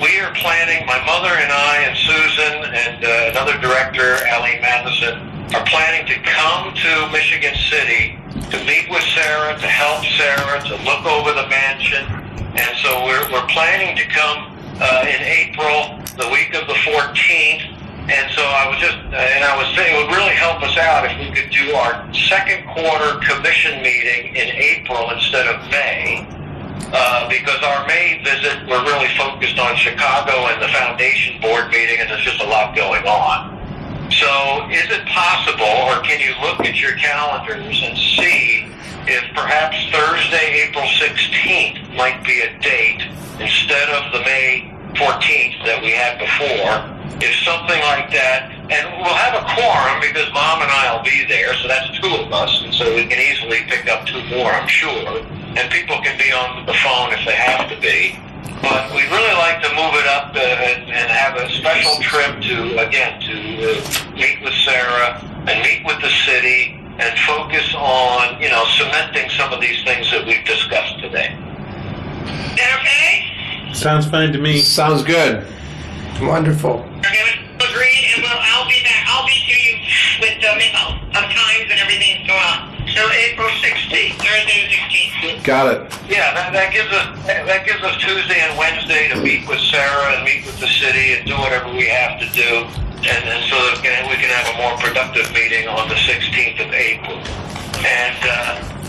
we are planning, my mother and I and Susan and another director, Allie Matheson, are planning to come to Michigan City to meet with Sarah, to help Sarah, to look over the mansion. And so we're planning to come in April, the week of the 14th. And so I was saying it would really help us out if we could do our second quarter commission meeting in April instead of May. Because our May visit, we're really focused on Chicago and the foundation board meeting, and there's just a lot going on. So is it possible, or can you look at your calendars and see if perhaps Thursday, April 16th might be a date instead of the May 14th that we had before? If something like that, and we'll have a quorum because Mom and I will be there, so that's 2 of us, and so we can easily pick up 2 more, I'm sure. And people can be on the phone if they have to be. But we'd really like to move it up and have a special trip to meet with Sarah and meet with the city and focus on, cementing some of these things that we've discussed today. Is that okay? Sounds fine to me. Sounds good. Wonderful. Okay, we'll agree, and I'll be back. I'll be to you with the memo of times and everything going on. So April 16th, Thursday the 16th. Got it. Yeah, that gives us Tuesday and Wednesday to meet with Sarah and meet with the city and do whatever we have to do, and then so that we can have a more productive meeting on the 16th of April. And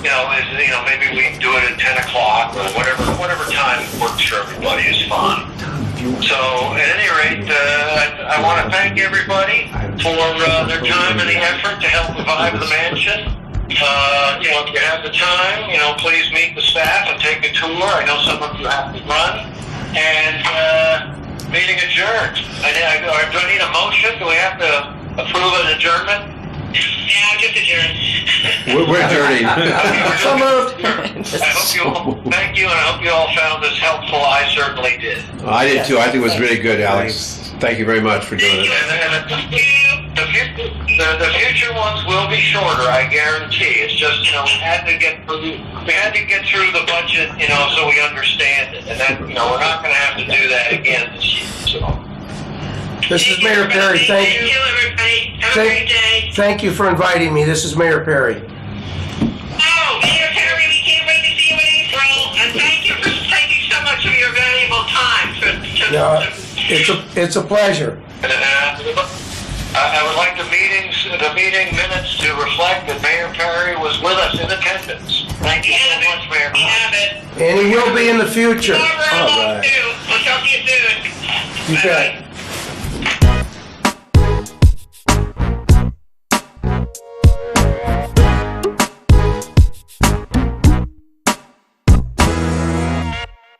maybe we do it at 10 o'clock or whatever time works for everybody is fine. So at any rate, I want to thank everybody for their time and the effort to help revive the mansion. If you have the time, please meet the staff and take a tour. I know some of you have to run. And meeting adjourned. Do I need a motion? Do we have to approve an adjournment? Yeah, just adjourned. We're adjourning. So moved. Thank you, and I hope you all found this helpful. I certainly did. I did too. I think it was really good, Alex. Thank you very much for doing it. And the future ones will be shorter, I guarantee. It's just, we had to get through the budget, so we understand it. And that, we're not going to have to do that again this year. So. This is Mayor Perry. Thank you, everybody. Have a great day. Thank you for inviting me. This is Mayor Perry. Oh, Mayor Perry, we can't wait to see you in April. And thank you for taking so much of your valuable time. It's a pleasure. I would like the meeting minutes to reflect that Mayor Perry was with us in attendance. Thank you so much, Mayor. We have it. And he will be in the future. All right. We'll talk to you soon. You bet.